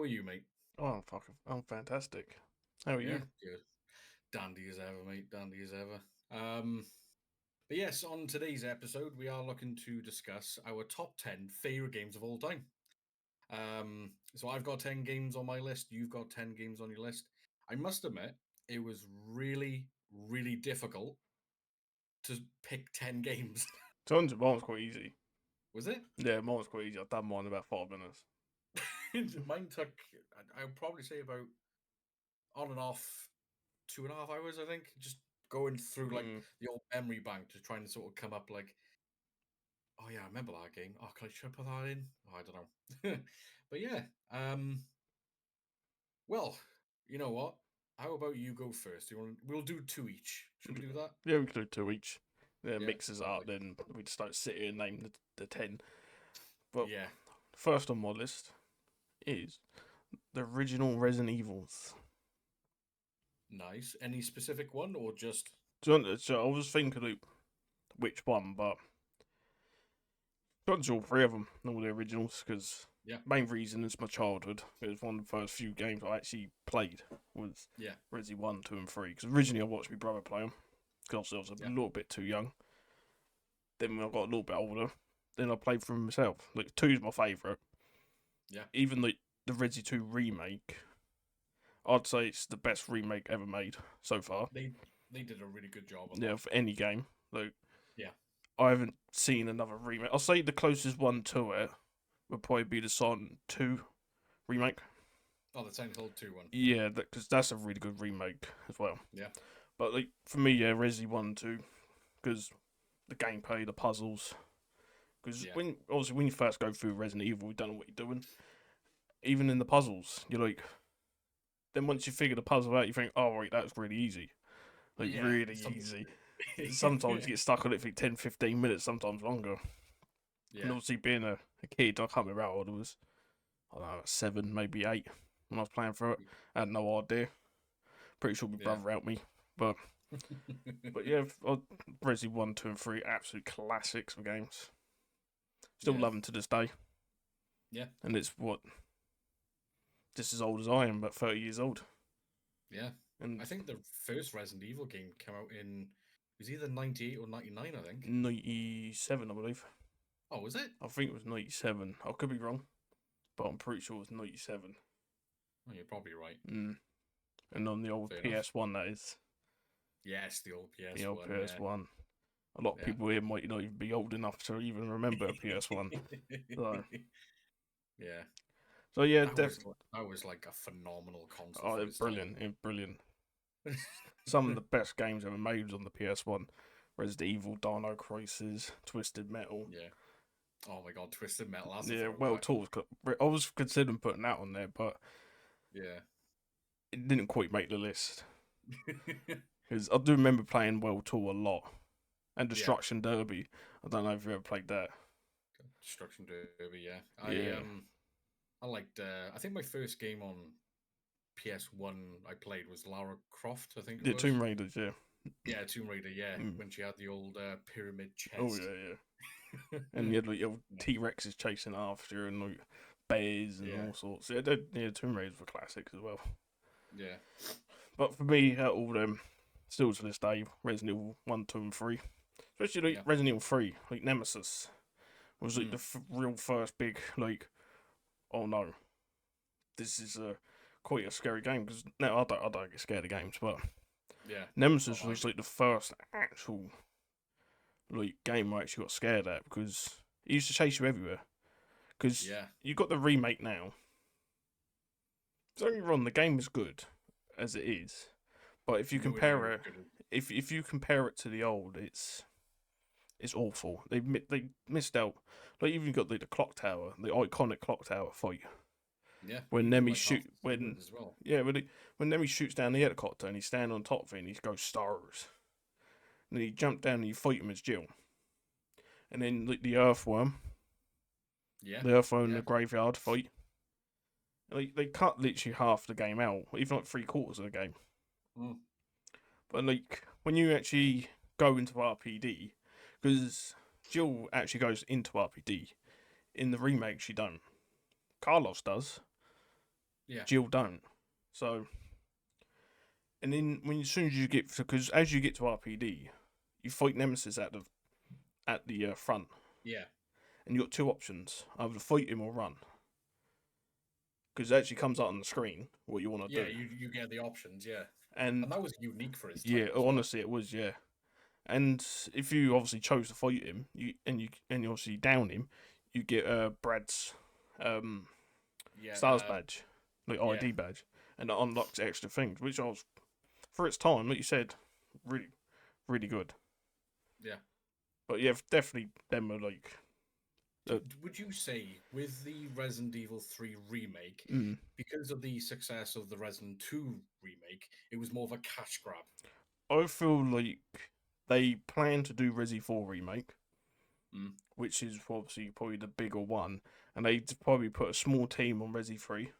are you, mate? I'm fantastic. How are Yeah, you? good. Dandy as ever, mate. Dandy as ever. Um, but yes, on today's episode, we are looking to discuss our top 10 favorite games of all time. So I've got 10 games on my list. You've got 10 games on your list. I must admit, it was really, really difficult to pick 10 games. Mine's quite easy. Was it? Yeah, mine's quite easy. I've done mine in about 5 minutes. Mine took, I would probably say about on and off 2.5 hours, I think. Just going through like Mm. the old memory bank to try and sort of come up like, oh yeah, I remember that game. Oh, should I put that in? Oh, I don't know. But yeah, well, you know what? How about you go first? You want? We'll do two each. Should we do that? Yeah, we could do two each. Yeah, Yeah, mixes it up. perfect. Then we just don't sit here and name the 10. But Yeah, first on my list is the original Resident Evils. nice. Any specific one or just? So I was thinking like, which one, but got all three of them, all the originals, because Yeah, main reason is my childhood. It was one of the first few games I actually played was yeah, Resi 1, 2, and 3. Because originally I watched my brother play them, because I was a yeah, little bit too young. Then when I got a little bit older, then I played for myself. Like, 2 is my favourite. yeah. Even the Resi 2 remake, I'd say it's the best remake ever made so far. They did a really good job on Yeah, that. for any game. Like, Yeah. I haven't seen another remake. I'll say the closest one to it would probably be the Son 2 remake. Oh, the Silent Hill 2 one. Yeah, because that's a really good remake as well. Yeah, But like for me, yeah, Resi 1, 2, because the gameplay, the puzzles. Because yeah, when you first go through Resident Evil, you don't know what you're doing. Even in the puzzles, you're like, then once you figure the puzzle out, you think, oh right, that's really easy, like yeah. really easy. Sometimes you get stuck on it for 10, 15 minutes, sometimes longer. And Yeah, obviously, being a kid, I can't remember how old I was. I don't know, 7, maybe 8 when I was playing through it. I had no idea. Pretty sure my yeah. brother helped me, but yeah, Resi 1, 2, and 3, absolute classics of games. Still Yeah, love them to this day, yeah, and it's what just as old as I am, but 30 years old. yeah. And I think the first Resident Evil game came out in it was either 98 or 99, I think. 97, I believe. Oh, was it? I think it was 97. I could be wrong, but I'm pretty sure it was 97. Oh, you're probably right. Mm. And on the old Fair enough. PS1, that is. Yes, the old The old PS1, yeah. PS1. A lot of Yeah. people here might not even be old enough to even remember a PS1. So, Yeah. so yeah, That was like a phenomenal console for its time. brilliant. Some of the best games ever made was on the PS1. Resident Evil, Dino Crisis, Twisted Metal. Yeah. Oh my god, Twisted Metal, that's a Yeah, well, throwback. tools. I was considering putting that on there, but Yeah. it didn't quite make the list. Because I do remember playing World Tour a lot. And Yeah. Destruction Derby. I don't know if you ever played that. Destruction Derby, yeah. I Yeah. I liked I think my first game on PS1 I played was Lara Croft, I think it Yeah, was. Tomb Raiders, yeah. Yeah, Tomb Raider, yeah, Mm. when she had the old pyramid Oh, chest. yeah, yeah. And you had like your T Rexes chasing after you and like bears and Yeah, all sorts. Yeah, Tomb Raiders were classics as well. yeah, But for me, out of all them, still to this day, Resident Evil 1, 2, and 3. Especially like yeah. Resident Evil 3, like Nemesis, was like Mm, the real first big, like, oh no, this is quite a scary game. Because now I don't get scared of games, but yeah. Oh, Nemesis I was do. like the first actual like game I actually got scared at because it used to chase you everywhere. Because Yeah. you got the remake now. Don't get me wrong, the game is good as it is, but if you Nowhere near compare as it, good as. if you compare it to the old, it's awful. They missed out. Like even got the clock tower, the iconic clock tower fight Yeah, when even Nemi like half shoot the story as well. when Nemi shoots down the helicopter and he's standing on top of it and he goes stars, and then you jump down and you fight him as Jill, and then like Yeah, the earthworm in yeah. the graveyard fight. Like they cut literally half the game out, even like 3/4 of the game. Mm, But like when you actually go into RPD, because Jill actually goes into RPD in the remake, she don't. Carlos does, Yeah. Jill don't. So, and then as soon as you get, because as you get to RPD, you fight Nemesis at the front, Yeah. and you got two options: either fight him or run. Because it actually comes out on the screen what you want to Yeah. do. You get the options. Yeah. And And that was unique for his yeah, time as well. honestly, it was, yeah. And if you obviously chose to fight him, you obviously down him, you get Brad's Yeah. stars badge, like Yeah. ID badge, and it unlocks extra things, which I was, for its time, like you said, really, really good. Yeah. But yeah, definitely them are like, Would you say with the Resident Evil 3 remake, mm, because of the success of the Resident 2 remake, it was more of a cash grab? I feel like they plan to do Resi 4 remake, Mm. which is obviously probably the bigger one, and they probably put a small team on Resi 3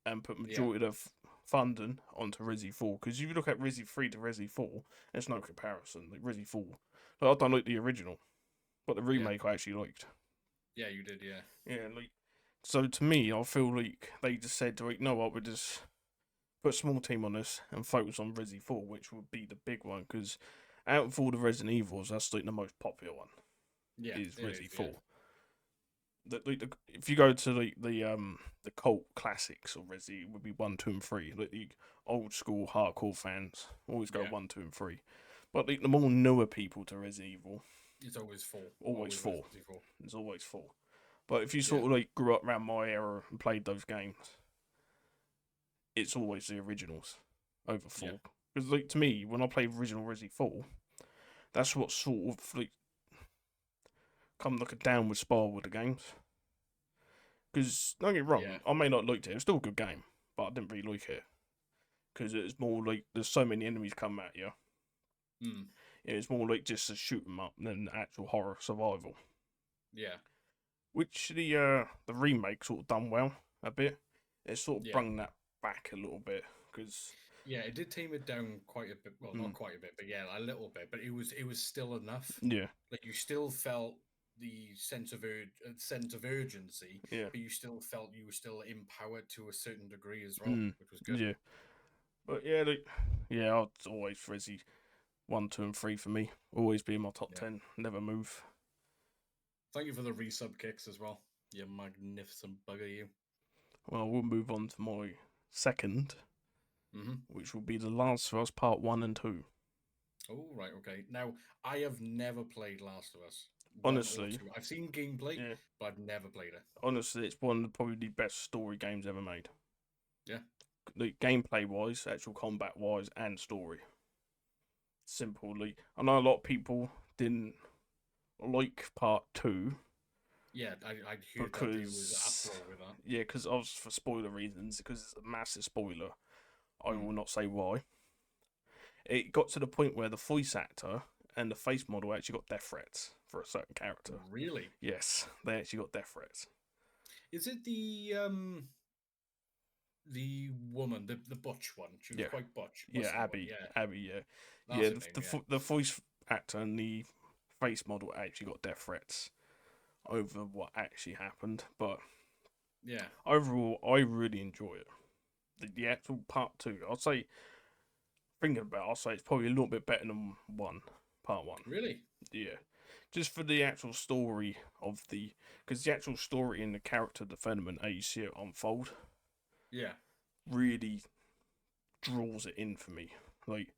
and put Yeah. majority of funding onto Resi 4. Because if you look at Resi 3 to Resi 4, there's no comparison. Like Resi 4, like, I don't like the original, but the Yeah. remake I actually liked. Yeah, you did. Yeah. Yeah, like, so to me, I feel like they just said, like, no, what, we just put a small team on this and focus on Resi 4, which would be the big one. Because out of all the Resident Evils, that's like the most popular one. Yeah. Is It Resi is. Yeah. 4. If you go to the cult classics of Resi, it would be 1, 2, and 3. Like the old school hardcore fans always go Yeah. 1, 2, and 3. But like, the more newer people to Resident Evil, It's always 4. always 4. Resident Evil 4. There's always 4. But if you Yeah. sort of like grew up around my era and played those games, it's always the originals over 4. Yeah. Because like, to me, when I played original Resi 4, that's what sort of like come like a downward spiral with the games. Because don't get me wrong, Yeah. I may not liked it. It was still a good game, but I didn't really like it because it's more like there's so many enemies come at you. Mm. It's more like just to shoot them up than actual horror survival. Yeah. Which the remake sort of done well a bit. It sort of Yeah. brung that back a little bit because Yeah, it did tame it down quite a bit. Well, not Mm. quite a bit, but yeah, a little bit. But it was still enough. yeah, Like you still felt the sense of urgency, yeah, but you still felt you were still empowered to a certain degree as well, which was good. yeah. But yeah, yeah, I'll always Resi 1, 2, and 3 for me. Always be in my top Yeah. 10. Never move. Thank you for the resub kicks as well. You magnificent bugger, you. Well, we'll move on to my second, which will be The Last of Us Part 1 and 2. Oh, right, okay. Now, I have never played Last of Us. Honestly, I've seen gameplay, yeah. but I've never played it. Honestly, it's one of probably the best story games ever made. Yeah. Like, gameplay wise, actual combat wise, and story. Simply, I know a lot of people didn't like Part 2. Yeah, I'd heard that it was uproar with that. Yeah, because obviously for spoiler reasons, because it's a massive spoiler. I Mm. will not say why. It got to the point where the voice actor and the face model actually got death threats for a certain character. Really? Yes, they actually got death threats. Is it the woman, the butch one? She was Yeah. quite butch. Yeah, muscly one, Abby. Yeah. Abby, yeah. That's Yeah, her name, yeah. the voice actor and the face model actually got death threats over what actually happened. But Yeah. overall, I really enjoy it. The actual part 2, I'll say, thinking about it, I'll say it's probably a little bit better than part 1. Really? Yeah. Just for the actual story of because the actual story in the character development, how you see it unfold, Yeah. really draws it in for me. Like,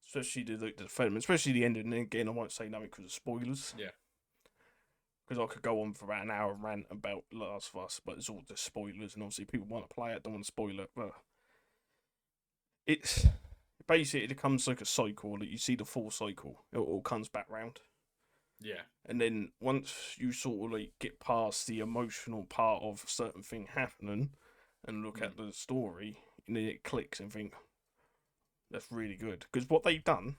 especially the development, especially the ending. And again, I won't say nothing because of spoilers. Yeah. Because I could go on for about an hour and rant about Last of Us, but it's all just spoilers, and obviously people want to play it, don't want to spoil it. But it's basically, it becomes like a cycle. Like, you see the full cycle, it all comes back round. Yeah. And then once you sort of like get past the emotional part of a certain thing happening and look at the story, and then it clicks and think, that's really good. Because what they've done.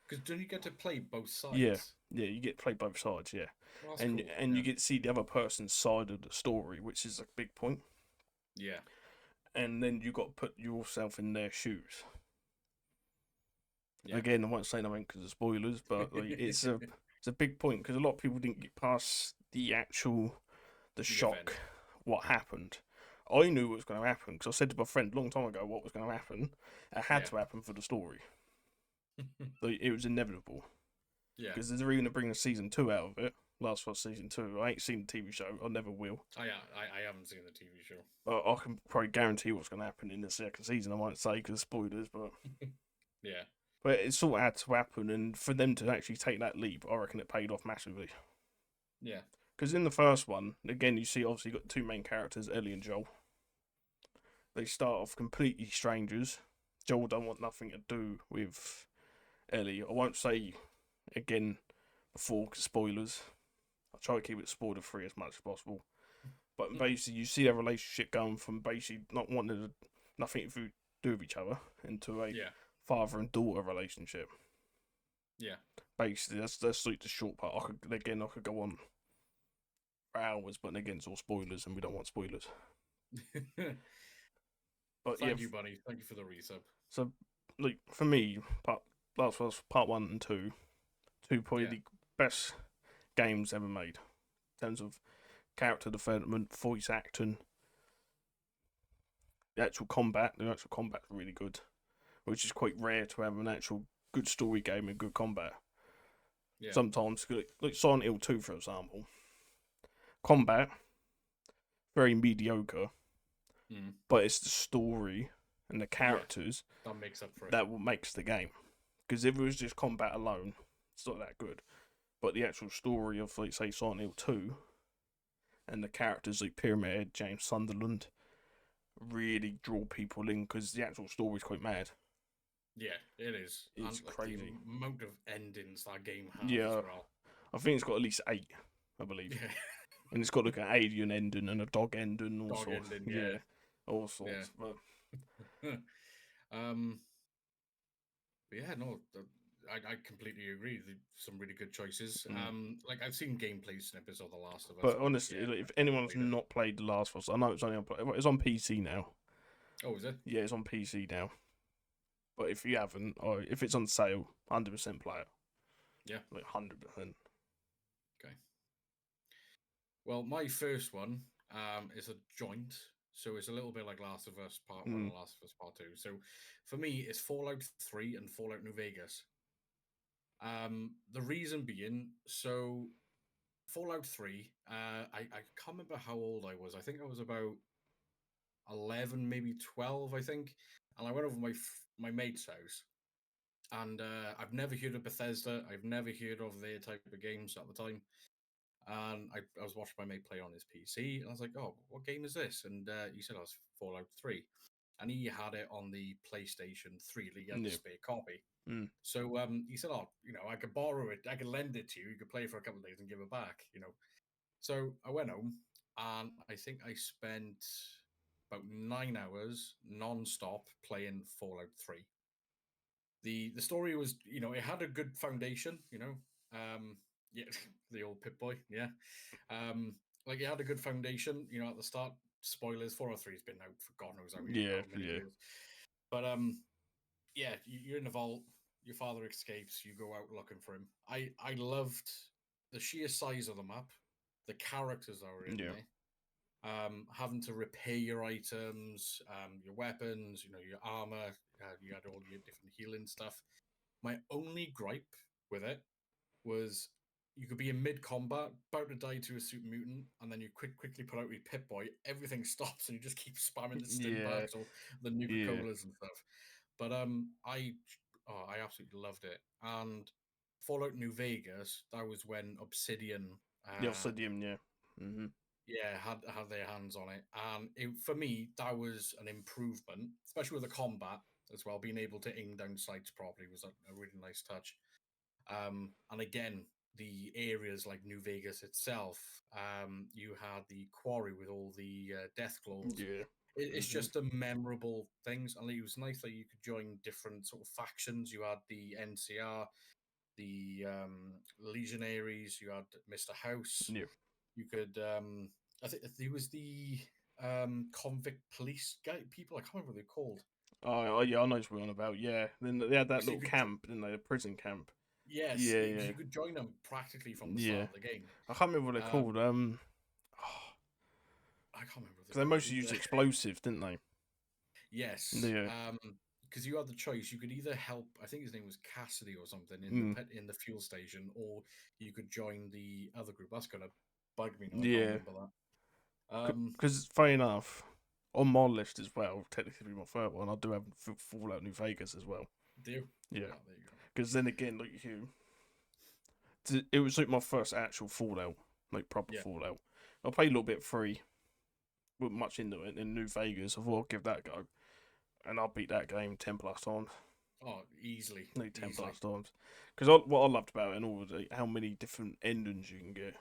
Because don't you get to play both sides? Yeah, you get to play both sides, yeah. Well, and cool. you get to see the other person's side of the story, which is a big point. Yeah. And then you got to put yourself in their shoes. Yeah. Again, I won't say nothing because of spoilers, but like, it's a big point because a lot of people didn't get past the shock, event. what happened. I knew what was going to happen because I said to my friend a long time ago what was going to happen. It had Yeah. to happen for the story. Like, it was inevitable. Yeah. Because they're going to bring a season 2 out of it. Last of Us season 2. I ain't seen the TV show. I never will. I haven't seen the TV show. I can probably guarantee what's going to happen in the second season. I might say because spoilers, but Yeah. but it sort of had to happen, and for them to actually take that leap, I reckon it paid off massively. Yeah. Because in the first one, again, you see obviously you got two main characters, Ellie and Joel. They start off completely strangers. Joel don't want nothing to do with Ellie. I won't say again before because spoilers. I'll try to keep it spoiler free as much as possible. But basically, you see their relationship going from basically not wanting nothing to do with each other into a father and daughter relationship. Yeah. Basically, that's like the short part. I could go on for hours, but again, it's all spoilers, and we don't want spoilers. But Thank you, buddy. Thank you for the resub. So, like for me, Last of Us Part 1 and 2, probably the best games ever made in terms of character development, voice acting, the actual combat. The actual combat's really good, which is quite rare to have an actual good story game and good combat. Yeah. Sometimes, like Silent Hill 2, for example, combat very mediocre, but it's the story and the characters that makes up for it. That makes the game. Because if it was just combat alone, it's not that good. But the actual story of, like, say, Silent Hill 2 and the characters like Pyramid Head, James Sunderland really draw people in because the actual story is quite mad. Yeah, it is. It's and, crazy. The amount of endings that game has as well. I think it's got at least 8, I believe. Yeah. And it's got like an alien ending and a dog ending, all dog sorts. Ending, all sorts. Yeah. But yeah, no, I completely agree. Some really good choices. Like I've seen gameplay snippets of The Last of Us. But honestly, if anyone's not played The Last of Us, I know it's only it's on PC now. Oh, is it? Yeah, it's on PC now. But if you haven't, or if it's on sale, 100% play it. Yeah, like 100%. Okay. Well, my first one is a joint, so it's a little bit like Last of Us Part 1 and Last of Us Part 2. So for me, it's Fallout 3 and Fallout New Vegas. The reason being, so Fallout 3, I can't remember how old I was. I think I was about 11, maybe 12, I think. And I went over my mate's house. And I've never heard of Bethesda. I've never heard of their type of games at the time. And I was watching my mate play on his PC. And I was like, oh, what game is this? And he said, oh, it's Fallout 3. And he had it on the PlayStation 3. He had a spare copy. So he said, oh, I could borrow it. I could lend it to you. You could play it for a couple of days and give it back, So I went home and I think I spent about 9 hours non-stop playing Fallout 3. The story was, it had a good foundation, yeah, the old Pip-Boy, yeah. Like it had a good foundation, at the start. Spoilers, 403 has been out for God knows how many years. But yeah, you're in the vault. Your father escapes. You go out looking for him. I loved the sheer size of the map, the characters that were in there. Having to repair your items, your weapons, your armor. You had all your different healing stuff. My only gripe with it was you could be in mid-combat, about to die to a super mutant, and then you quickly put out your Pip-Boy. Everything stops, and you just keep spamming the Stimpaks or the Nuka-Colas and stuff. But I absolutely loved it. And Fallout New Vegas, that was when Obsidian, Obsidian, had their hands on it. And for me, that was an improvement, especially with the combat as well. Being able to aim down sights properly was a really nice touch. And again, the areas like New Vegas itself, you had the quarry with all the death claws. Yeah. It's just a memorable things, and it was nice that you could join different sort of factions. You had the NCR, the Legionaries. You had Mr. House. Yeah. You could, I think there was the convict police people. I can't remember what they're called. Oh yeah, I know what we're on about. Yeah, then they had that little camp, didn't they? A prison camp. Yes, yeah. You could join them practically from the start of the game. I can't remember what they're called. I can't remember Because they mostly used explosives, didn't they? Yes. Yeah. Because you had the choice. You could either help. I think his name was Cassidy or something in the fuel station, or you could join the other group. That's gonna bug me now. I can't Yeah. remember that. Because funny enough, on my list as well, technically my third one, I do have Fallout New Vegas as well. Do you? Yeah. Oh, there you go. Because then again, like you, it was like my first actual Fallout, like proper Fallout. I played a little bit free, wasn't much into it in New Vegas. I thought I'd give that a go, and I beat that game 10+ times. Oh, easily. Like 10+ easily. times. Because what I loved about it and all how many different endings you can get.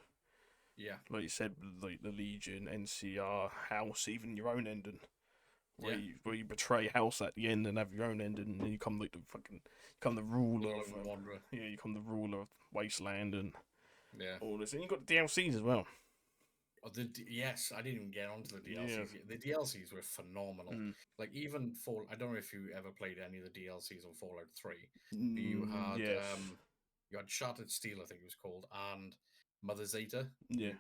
Yeah. Like you said, like the Legion, NCR, House, even your own ending. Where you betray House at the end and have your own ending, and then you become like the ruler of Wanderer. Yeah, you become the ruler of Wasteland and Yeah. all this. And you got the DLCs as well. Oh, yes, I didn't even get onto the DLCs. Yeah. The DLCs were phenomenal. Mm. Like even I don't know if you ever played any of the DLCs on Fallout 3. You had Yes. You had Shattered Steel, I think it was called, and Mother Zeta. Yeah.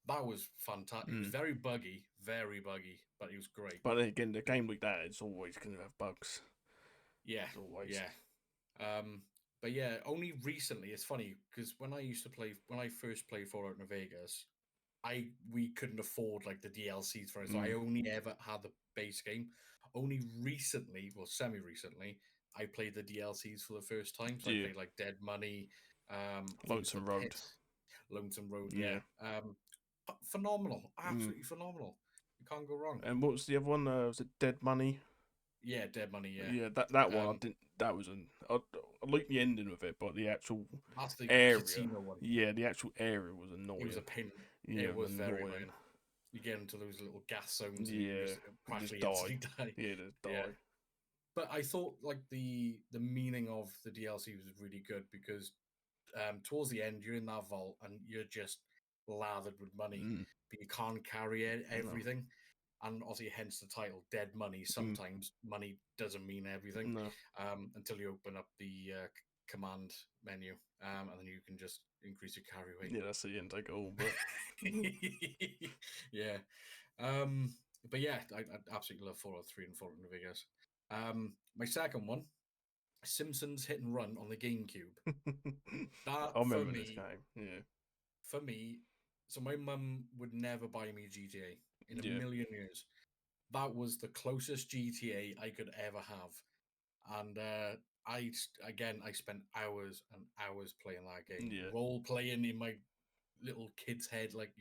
That was fantastic. It was very buggy, but it was great. But again, the game like that, it's always going to have bugs. Yeah, always. Yeah. But yeah, only recently. It's funny because when I first played Fallout New Vegas, we couldn't afford like the DLCs for it, so I only ever had the base game. Only recently, well, semi-recently, I played the DLCs for the first time. So I played like Dead Money, Lonesome Road. Lonesome Road, yeah. Phenomenal, absolutely phenomenal. You can't go wrong. And what was the other one? Was it Dead Money? Yeah, Dead Money. Yeah, yeah. That one I didn't. That was I like the ending of it, but the actual that's the area. casino one. Yeah, the actual area was annoying. It was a pain. Yeah, it was very annoying. You get into those little gas zones, and you just practically die. Yeah, just die. Yeah. But I thought like the meaning of the DLC was really good because towards the end you're in that vault and you're just lathered with money, but you can't carry everything. No. And obviously, hence the title, Dead Money. Sometimes money doesn't mean everything until you open up the command menu, and then you can just increase your carry weight. Yeah, that's the end. Take it all, but yeah. But yeah, I absolutely love Fallout 3 and Fallout New Vegas. My second one, Simpsons Hit and Run on the GameCube. I remember this game. Yeah. For me, so my mum would never buy me GTA in a million years. That was the closest GTA I could ever have, and I spent hours and hours playing that game, role playing in my little kid's head, like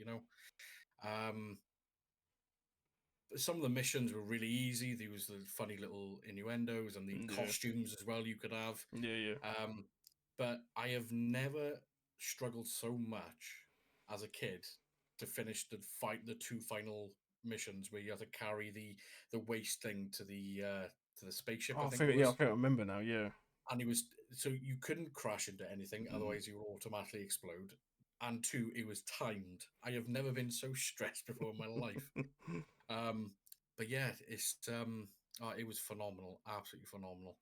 some of the missions were really easy. There was the funny little innuendos and the costumes as well you could have. Yeah. But I have never struggled so much as a kid to finish the two final missions where you have to carry the waste thing to the spaceship. I think I remember now. Yeah. And it was so you couldn't crash into anything, otherwise you would automatically explode. And two, it was timed. I have never been so stressed before in my life. But yeah, it was phenomenal, absolutely phenomenal.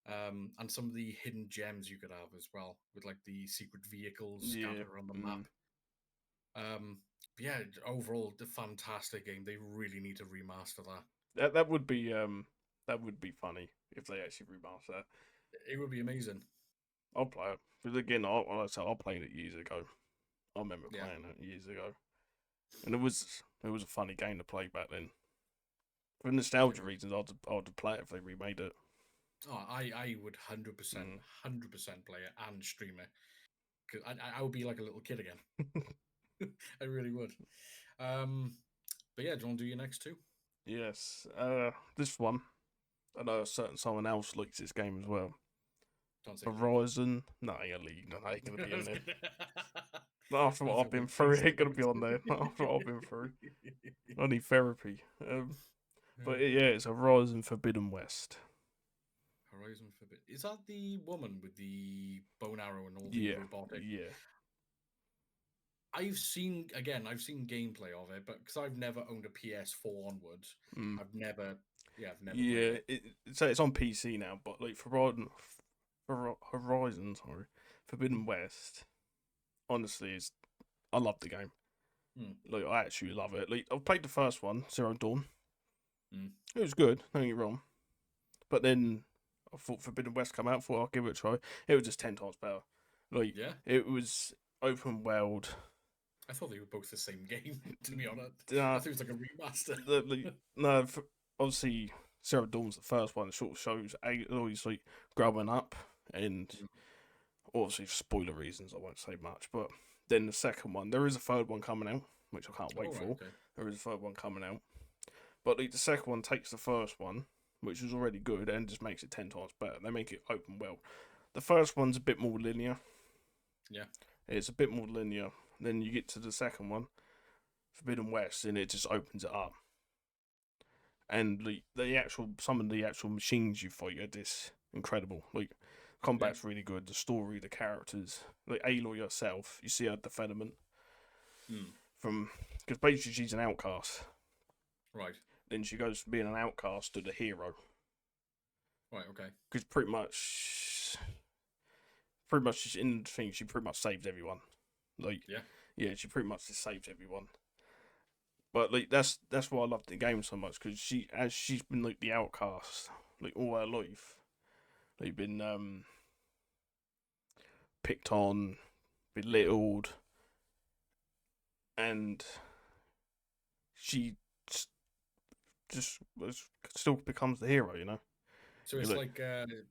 And some of the hidden gems you could have as well, with like the secret vehicles scattered around the map. But yeah, overall, the fantastic game. They really need to remaster that. That would be funny if they actually remaster that. It would be amazing. I'll play it. Because again, I played it years ago. I remember playing it years ago, and it was a funny game to play back then. For nostalgia reasons, I'd play it if they remade it. Oh, I would 100% play it and stream it, because I would be like a little kid again. I really would. But yeah, do you want to do your next two? Yes. This one, I know someone else likes this game as well. Horizon. No, I ain't gonna be in there. After what I've been through, it ain't gonna be on there. After what I've been through, I need therapy. But yeah, it's Horizon Forbidden West. Horizon Forbidden. Is that the woman with the bow and arrow and all the robotic? Yeah. I've seen gameplay of it, but because I've never owned a PS4 onwards, I've never. Yeah, so it's on PC now, but like Horizon, Forbidden West. Honestly, I love the game. Hmm. Like, I actually love it. Like, I've played the first one, Zero Dawn. Hmm. It was good, don't get me wrong. But then I thought Forbidden West come out, thought I'll give it a try. It was just 10 times better. Like, Yeah, it was open world. I thought they were both the same game. To be honest, I Uh, thought it was like a remaster. no, obviously, Zero Dawn's the first one. It sort of shows Aloy's like growing up, and Mm. obviously for spoiler reasons, I won't say much. But then the second one, there is a third one coming out, which I can't wait Oh, right, for. okay. There is a third one coming out, but like, the second one takes the first one, which was already good, and just makes it 10 times better. They make it open world. The first one's a bit more linear. Yeah. It's a bit more linear. Then you get to the second one, Forbidden West, and it just opens it up. And the actual some of the actual machines you fight are just incredible. Like, combat's really good. The story, the characters, like Aloy herself, you see her development Hmm. from, because basically she's an outcast. Right. Then she goes from being an outcast to the hero. Right. Okay. Because pretty much in the thing, she pretty much saves everyone. Like, Yeah. yeah, she pretty much just saves everyone. But like, that's why I love the game so much, because she's been like the outcast like all her life. Like, been picked on, belittled, and she just still becomes the hero. You know. So You it's look, like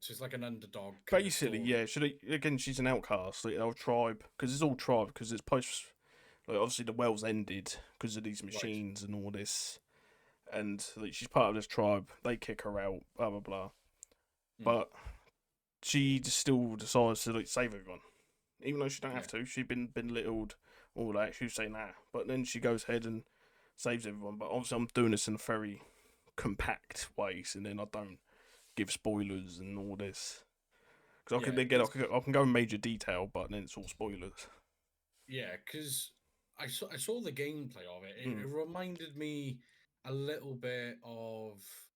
just like an underdog kind of basically, story. yeah. Again, she's an outcast, like our tribe, because it's all tribe, because it's post. Like, obviously the world's ended because of these Right. machines and all this, and like, she's part of this tribe. They kick her out, blah blah blah. Hmm. But she just still decides to like save everyone, even though she don't have Yeah. to. She's been belittled, all that. She say nah, but then she goes ahead and saves everyone. But obviously, I'm doing this in a very compact way, so then I don't give spoilers and all this. Because Yeah. I can go in major detail, but then it's all spoilers. Yeah. Because I saw the gameplay of it. It Mm. reminded me a little bit of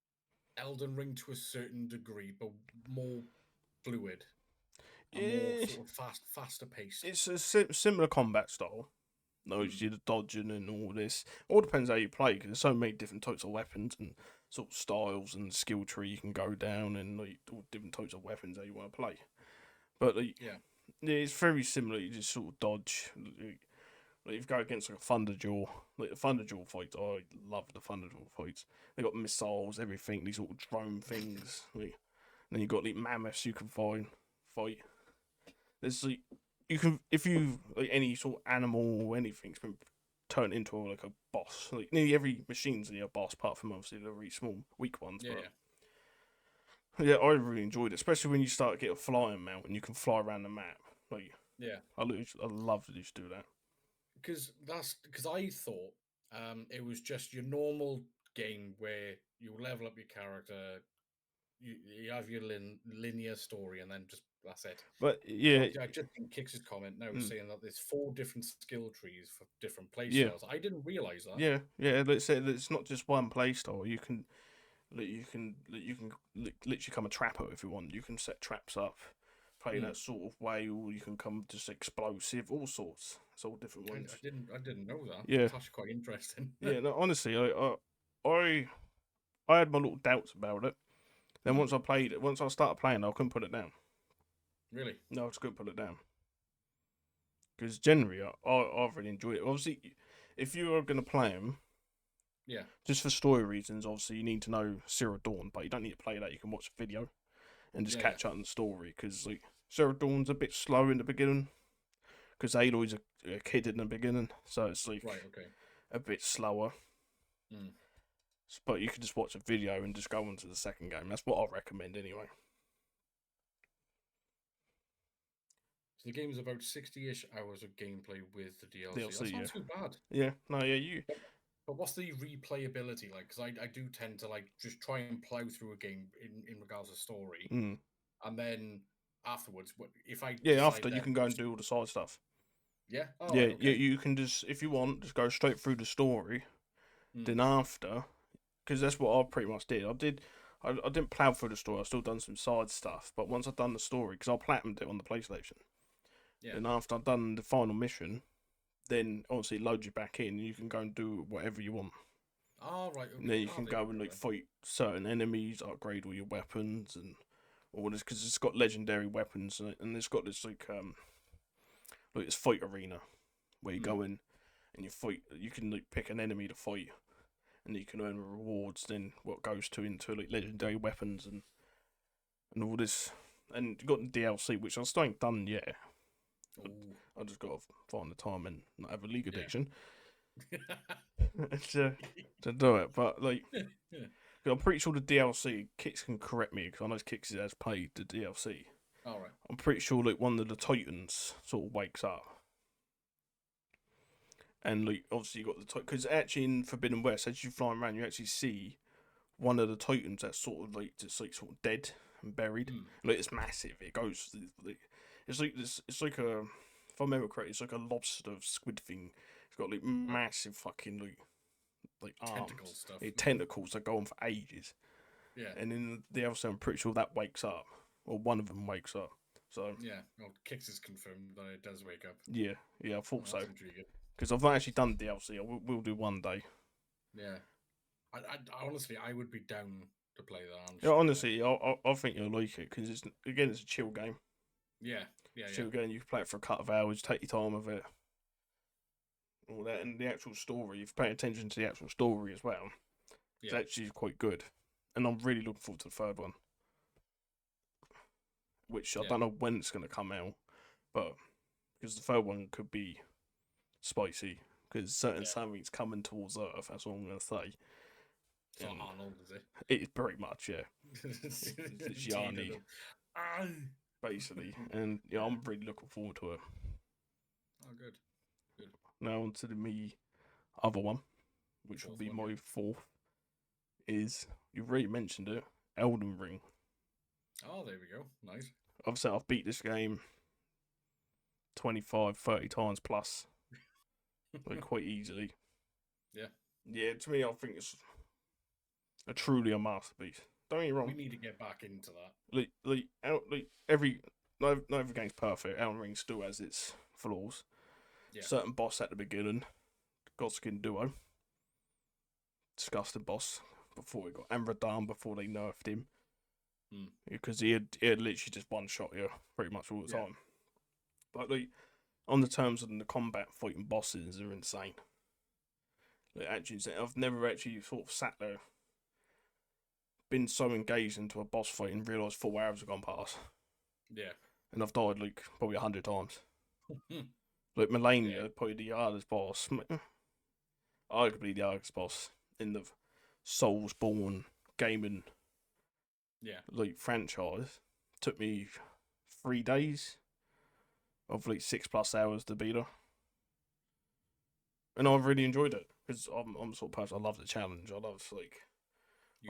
Elden Ring to a certain degree, but more fluid and more Yeah, sort of faster paced. it's a similar combat style. No, Mm. you the dodging and all this. All depends how you play, because there's so many different types of weapons and sort of styles and skill tree you can go down, and like, all different types of weapons how you want to play. But like, Yeah. yeah, it's very similar. You just sort of dodge. Like, if you go against like a Thunderjaw, like the Thunderjaw fights, I love the Thunderjaw fights. They got missiles, everything, these little drone things. Like, then you got like mammoths you can fight. There's like, you can, if you like any sort of animal or anything's been turned into like a boss. Like, nearly every machine's a boss, apart from obviously the really small, weak ones. Yeah. But Yeah. yeah, I really enjoyed it, especially when you start to get a flying mount and you can fly around the map. Like, Yeah. I love that you do that. Because I thought it was just your normal game where you level up your character, you have your linear story, and then just that's it. But But yeah, obviously, I just think Kix's comment now mm, saying that there's 4 different skill trees for different play yeah, styles. I didn't realize that. yeah. Let's say that it's not just one play style. You can literally become a trapper if you want. You can set traps up, play Hmm. that sort of way, or you can come just explosive, all sorts. It's all different I, ones. I didn't I didn't know that. Yeah, That's actually quite interesting. yeah. No, honestly, I I had my little doubts about it. Then Hmm. once I started playing, I couldn't put it down. Really? No, I just couldn't put it down, because generally I've really enjoyed it. Obviously, if you are going to play them, Yeah. just for story reasons, obviously you need to know Zero Dawn, but you don't need to play that. You can watch a video and just Yeah. Yeah. catch up on the story, because like, Zero Dawn's a bit slow in the beginning, because Aloy's a kid in the beginning, so it's like Right. Okay. a bit slower. Hmm. But you can just watch a video and just go on to the second game. That's what I recommend anyway. So the game is about 60-ish hours of gameplay with the DLC. DLC, That's yeah, not too bad. yeah, no, yeah, you, But what's the replayability like? Because I do tend to like just try and plow through a game in regards to story, mm. and then afterwards, if I Yeah. decide After you then, can go and do all the side stuff. yeah, all Yeah, right, yeah, okay, you can just, if you want, just go straight through the story. mm, Then after, because that's what I pretty much did. I didn't plow through the story. I still done some side stuff. But once I've done the story, because I platinumed it on the PlayStation. yeah, Then after I've done the final mission, then obviously it loads you back in, and you can go and do whatever you want. Oh, right. And then Okay. you can go and like fight certain enemies, upgrade all your weapons and all this because it's got legendary weapons and it's got this like this fight arena where you go in and you fight. You can like pick an enemy to fight, and you can earn rewards. Then what goes to into like legendary weapons and all this. And you got the DLC, which I still ain't done yet. Ooh. I just got to find the time and not have a league addiction Yeah. to do it. But like, Yeah. I'm pretty sure the DLC, Kix can correct me because I know Kix has paid the DLC. All right. I'm pretty sure like one of the Titans sort of wakes up. And like obviously you got the because actually in Forbidden West, as you fly around, you actually see one of the Titans that's sort of like just like sort of dead and buried. Like it's massive. It goes. It's like this. It's like a. If I remember correctly, it's like a lobster squid thing. It's got like massive fucking like Tentacle arms, stuff. tentacles that go on for ages. Yeah. And in the other side, I'm pretty sure that wakes up, or one of them wakes up. So Yeah. Well, Kix is confirmed that it does wake up. yeah, I thought so. That's intriguing. Because I've not actually done DLC. I will do one day. Yeah. I honestly, I would be down to play that. Yeah, honestly, I think you'll like it because it's a chill game. Yeah. Yeah. Chill game. You can play it for a couple of hours. Take your time with it. All that and the actual story. If you pay attention to the actual story as well, it's actually quite good. And I'm really looking forward to the third one, which I don't know when it's going to come out, but because the third one could be spicy because something's coming towards Earth. That's all I'm going to say. It's not Arnold, is it? It is very much, yeah. It's Yanni, basically, and yeah, I'm really looking forward to it. Oh, good. Now on to the other one, which will be my fourth. Is you've already mentioned it, Elden Ring. Oh, there we go. Nice. Obviously, I've beat this game 25, 30 times plus, like quite easily. Yeah. Yeah, to me, I think it's truly a masterpiece. Don't get me wrong. We need to get back into that. Not every game's perfect. Elden Ring still has its flaws. Yeah. Certain boss at the beginning, Godskin Duo, disgusting boss. Before we got Amradan, before they nerfed him, because he had literally just one shot you pretty much all the time. But like on the terms of the combat fighting bosses are insane. Like actually, I've never actually sort of sat there, been so engaged into a boss fight and realised 4 hours have gone past. Yeah. And I've died like probably 100 times. Like Malenia, probably the hardest boss, arguably the hardest boss in the Soulsborne gaming like franchise. Took me 3 days of like 6+ hours to beat her. And I really enjoyed it because I'm the sort of person, I love the challenge. I love like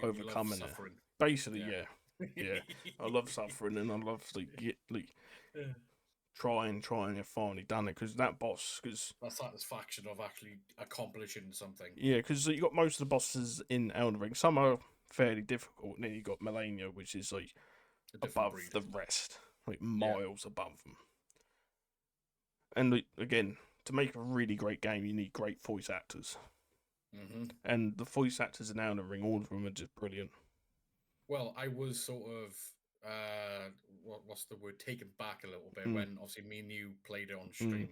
overcoming you it. Basically, yeah. I love suffering and I love trying and finally done it because that boss, because that satisfaction of actually accomplishing something. Yeah, because you got most of the bosses in Elden Ring. Some are fairly difficult, and then you got Malenia, which is like above the rest, like miles above them. And like, again, to make a really great game, you need great voice actors. And the voice actors in Elden Ring, all of them are just brilliant. Well, I was sort of what's the word, taken back a little bit when obviously me and you played it on stream,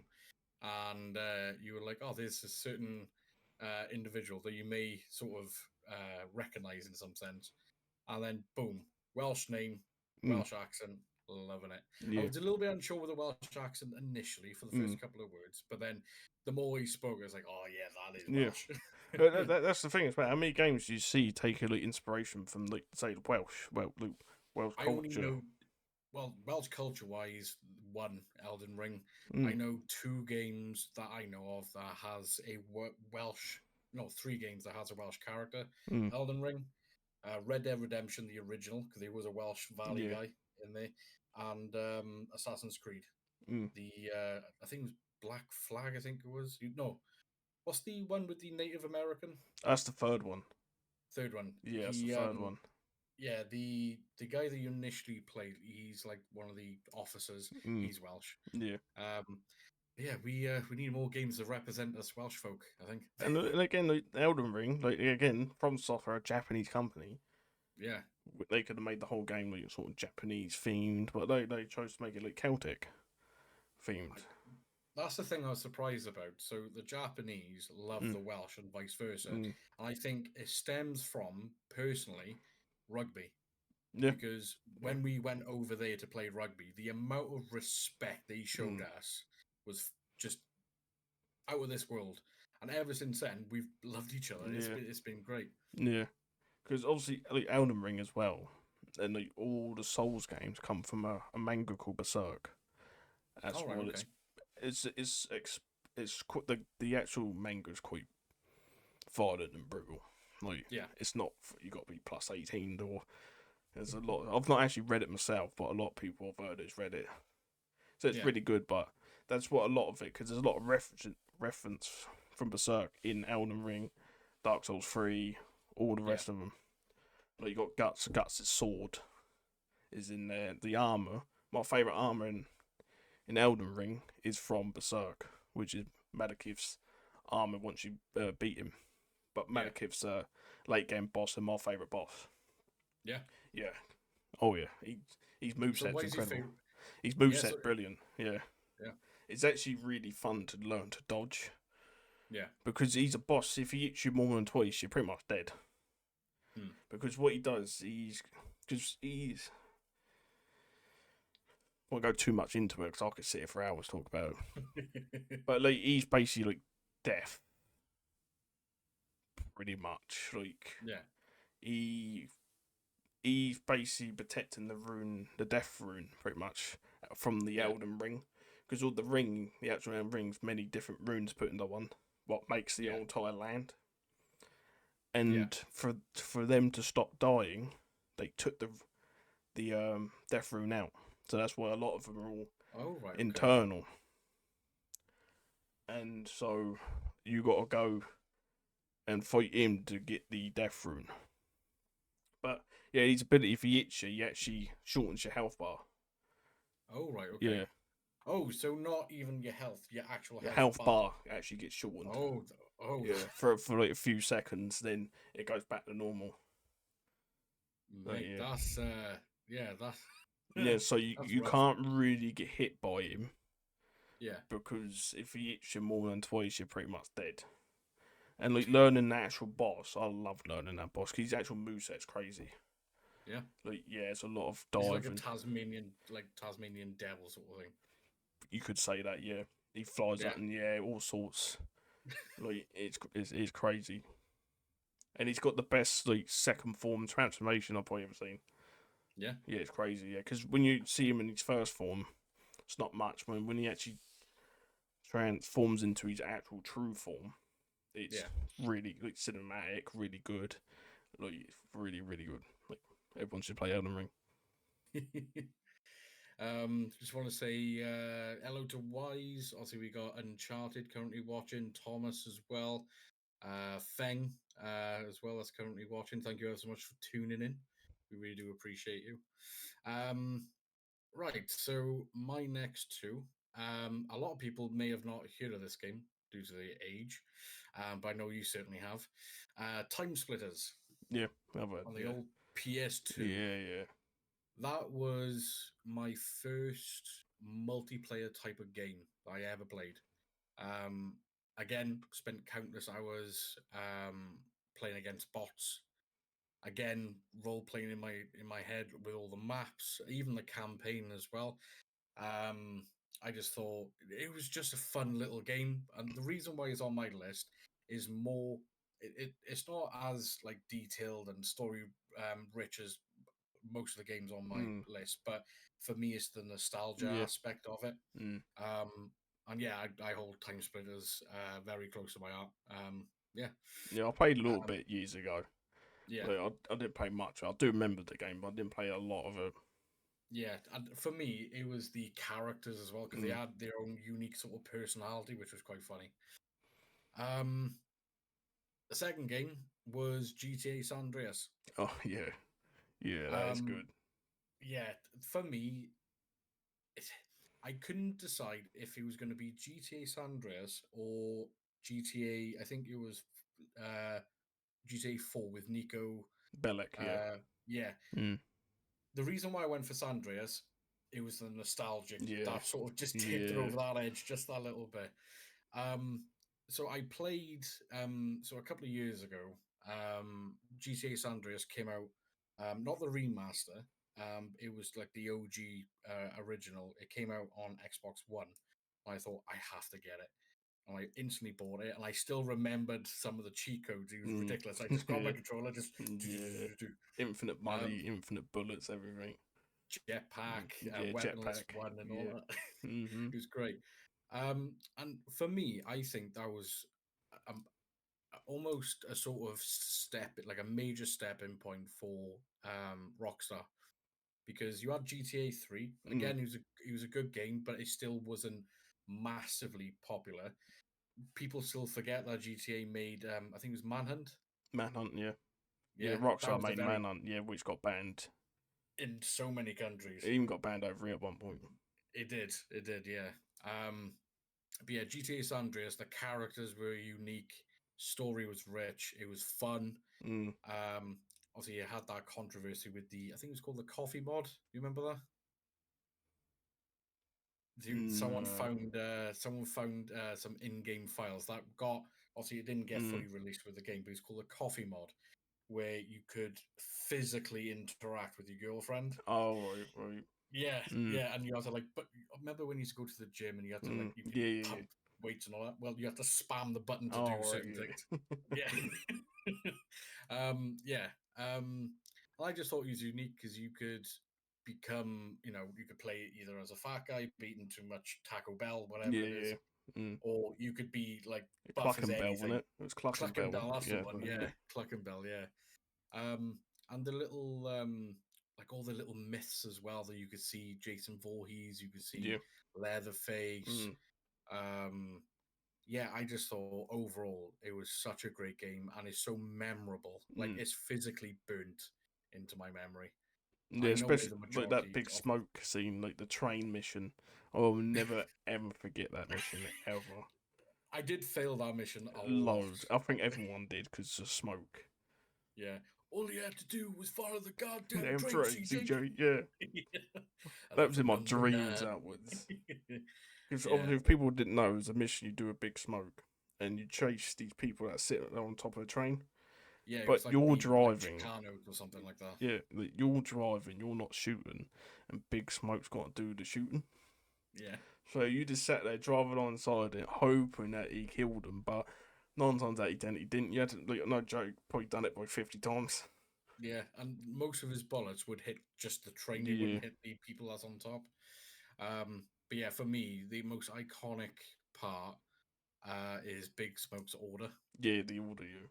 and you were like, "Oh, there's a certain individual that you may sort of recognize in some sense," and then boom, Welsh name, Welsh accent, loving it. I was a little bit unsure with the Welsh accent initially for the first couple of words, but then the more he spoke, I was like, "Oh yeah, that is Welsh." That's the thing. It's about how many games do you see take like inspiration from like say Welsh, Welsh culture. I only know, Welsh culture-wise, one Elden Ring. I know 2 games that I know of that has a Welsh. No, 3 games that has a Welsh character. Elden Ring, Red Dead Redemption, the original, because there was a Welsh Valley guy in there, and Assassin's Creed. The I think it was Black Flag. I think it was. What's the one with the Native American? That's the third one. Third one. Yeah, that's the third one. Yeah, the guy that you initially played, he's like one of the officers. He's Welsh. Yeah. Yeah, we need more games that represent us Welsh folk, I think. And again, like Elden Ring, like again, From Software, a Japanese company, Yeah. they could have made the whole game like sort of Japanese themed, but they chose to make it like Celtic themed. That's the thing I was surprised about. So the Japanese love Mm, the Welsh and vice versa. mm, And I think it stems from, personally, rugby. yeah, Because yeah, when we went over there to play rugby, the amount of respect they showed mm, us was just out of this world. And ever since then, we've loved each other. yeah, It's been great. yeah. Because obviously, like Elden Ring as well, and like all the Souls games come from a manga called Berserk. That's All right, what okay. it's quite, the actual manga is quite violent and brutal. Like Yeah, it's not, you got to be plus 18 or there's a lot. I've not actually read it myself, but a lot of people I've heard has read it, so it's yeah, really good. But that's what a lot of it, because there's a lot of reference from Berserk in Elden Ring, Dark Souls 3, all the yeah, rest of them. Like you got Guts' sword is in there. The armor, my favorite armor in Elden Ring is from Berserk, which is Malekith's armor once you beat him. But yeah, Malekith's late game boss and my favorite boss. yeah. Yeah. Oh yeah. His So moveset's what is your incredible. favorite? His Yeah, so moveset's brilliant. Yeah. yeah, It's actually really fun to learn to dodge yeah. because he's a boss. If he hits you more than twice, you're pretty much dead. Hmm. Because what he does, he's I won't go too much into it because I could sit here for hours talk about it. But like he's basically like death, pretty much. Like Yeah, he he's basically protecting the rune, the death rune, pretty much from the yeah, Elden Ring, because all the actual Elden Ring's many different runes put into one. What makes the yeah, entire land, yeah. and for them to stop dying, they took the death rune out. So that's why a lot of them are all Oh, right, okay. internal, and so you got to go and fight him to get the death rune. But yeah, his ability, if he hits you, he actually shortens your health bar. Oh, right, okay. Yeah, Oh, so not even your health, your actual your health health bar. bar actually gets shortened. Oh, oh, Yeah, for like a few seconds, then it goes back to normal. But mate, yeah, yeah, that's yeah. So that's you rough. can't really get hit by him Yeah, because if he hits you more than twice, you're pretty much dead. And like learning the actual boss, I love learning that boss because his actual moveset's crazy. yeah. Like yeah, it's a lot of He's like a diving. Tasmanian devil sort of thing. You could say that. Yeah, he flies Yeah, up in the air, all sorts. Like it's crazy. And he's got the best like second form transformation I've probably ever seen. yeah, Yeah, it's crazy. Yeah, because when you see him in his first form, it's not much. When he actually transforms into his actual true form, it's yeah. really like cinematic, really good. Like it's really really good. Like everyone should play Elden Ring. Just want to say hello to Wise. Obviously, we got Uncharted currently watching. Thomas as well. Feng as well as currently watching. Thank you ever so much for tuning in. We really do appreciate you. Um, right, so my next two. A lot of people may have not heard of this game due to the age, but I know you certainly have. Time Splitters Yeah, I've heard, on the yeah, old PS2. yeah, yeah. That was my first multiplayer type of game I ever played. Um, again, spent countless hours playing against bots. Again, role playing in my head with all the maps, even the campaign as well. Um, I just thought it was just a fun little game, and the reason why it's on my list is more. It's not as like detailed and story rich as most of the games on my Mm, list, but for me, it's the nostalgia yeah. aspect of it. Mm. And yeah, I hold Time Splitters very close to my heart. Yeah, Yeah, I played a little um, bit years ago. yeah, Like, I didn't play much. I do remember the game, but I didn't play a lot of it. yeah. And for me, it was the characters as well because they Mm. had their own unique sort of personality, which was quite funny. Um, the second game was GTA San Andreas. Oh yeah, yeah, that is Um, good. yeah, for me, I couldn't decide if it was going to be GTA San Andreas or GTA. I think it was uh, GTA 4 with Nico. Bellic, yeah. Yeah, Mm. the reason why I went for San Andreas, it was the nostalgic Yeah. that sort of just tipped it Yeah. over that edge just that little bit. Um, so I played. So a couple of years ago, GTA San Andreas came out. Not the remaster. It was like the OG original. It came out on Xbox One. I thought I have to get it. And I instantly bought it, and I still remembered some of the cheat codes. It was Mm. ridiculous. I just grabbed my Yeah. controller, just Yeah. do. Infinite Um, money, infinite bullets, everything. jetpack, Yeah, weaponless jetpack. one, and all Yeah. that. Mm-hmm. It was great. And for me, I think that was um, almost a sort of step, like a major stepping point for Rockstar, because you had GTA 3. Mm. Again, it was a good game, but it still wasn't massively popular. People still forget that GTA made, I think it was Manhunt. Manhunt, yeah. Yeah, Yeah, that Rockstar was a made very Manhunt, yeah, which got banned. in so many countries. It even got banned over here at one point. It did, yeah. But yeah, GTA San Andreas, the characters were unique, story was rich, it was fun. Mm. Obviously, it had that controversy with I think it was called the coffee mod. You remember that? No. Someone found some in-game files that got, obviously it didn't get Mm. fully released with the game, but it's called the coffee mod, where you could physically interact with your girlfriend. Oh, right, right. Yeah, Mm. yeah, and you have to like. But remember when you used to go to the gym and you had to like Mm. you could Yeah, yeah, yeah. pump weights and all that. Well, you have to spam the button to do Oh, right, certain things. yeah. Yeah, yeah. I just thought it was unique because you could become, you could play either as a fat guy beating too much Taco Bell, whatever Yeah, it is, yeah. Mm. or you could be like buff Cluck as and Bell, wasn't anything. it? It was Cluck and Cluck and Bell. Bell, that's the Yeah, one. yeah. Yeah, Cluck and Bell. Yeah. And the little like all the little myths as well that you could see Jason Voorhees, you could see Yeah. Leatherface. Mm. Um, yeah, I just thought overall it was such a great game and it's so memorable. Like Mm. it's physically burnt into my memory. Yeah, I know where especially the like that majority big of smoke scene, like the train mission. I will never ever forget that mission ever. I did fail that mission a lot. Loads. I think everyone did because of smoke. Yeah. All you had to do was follow the goddamn Damn train, train, CJ. CJ. Yeah, Yeah. I that left was a in my number dreams. 9. That was because Yeah. obviously, if people didn't know, it's a mission. You do a big smoke and you chase these people that sit on top of the train. Yeah, it But was like you're the like driving. Chicanos or something like that. Yeah, like you're driving. You're not shooting, and Big Smoke's got to do the shooting. Yeah. So you just sat there driving alongside it, hoping that he killed them. But 9 times out of 10, he didn't. You had to, like, no joke, probably done it by 50 times. Yeah, and most of his bullets would hit just the train. They Yeah, wouldn't hit the people that's on top. But yeah, for me, the most iconic part is Big Smoke's order. yeah, the order, you.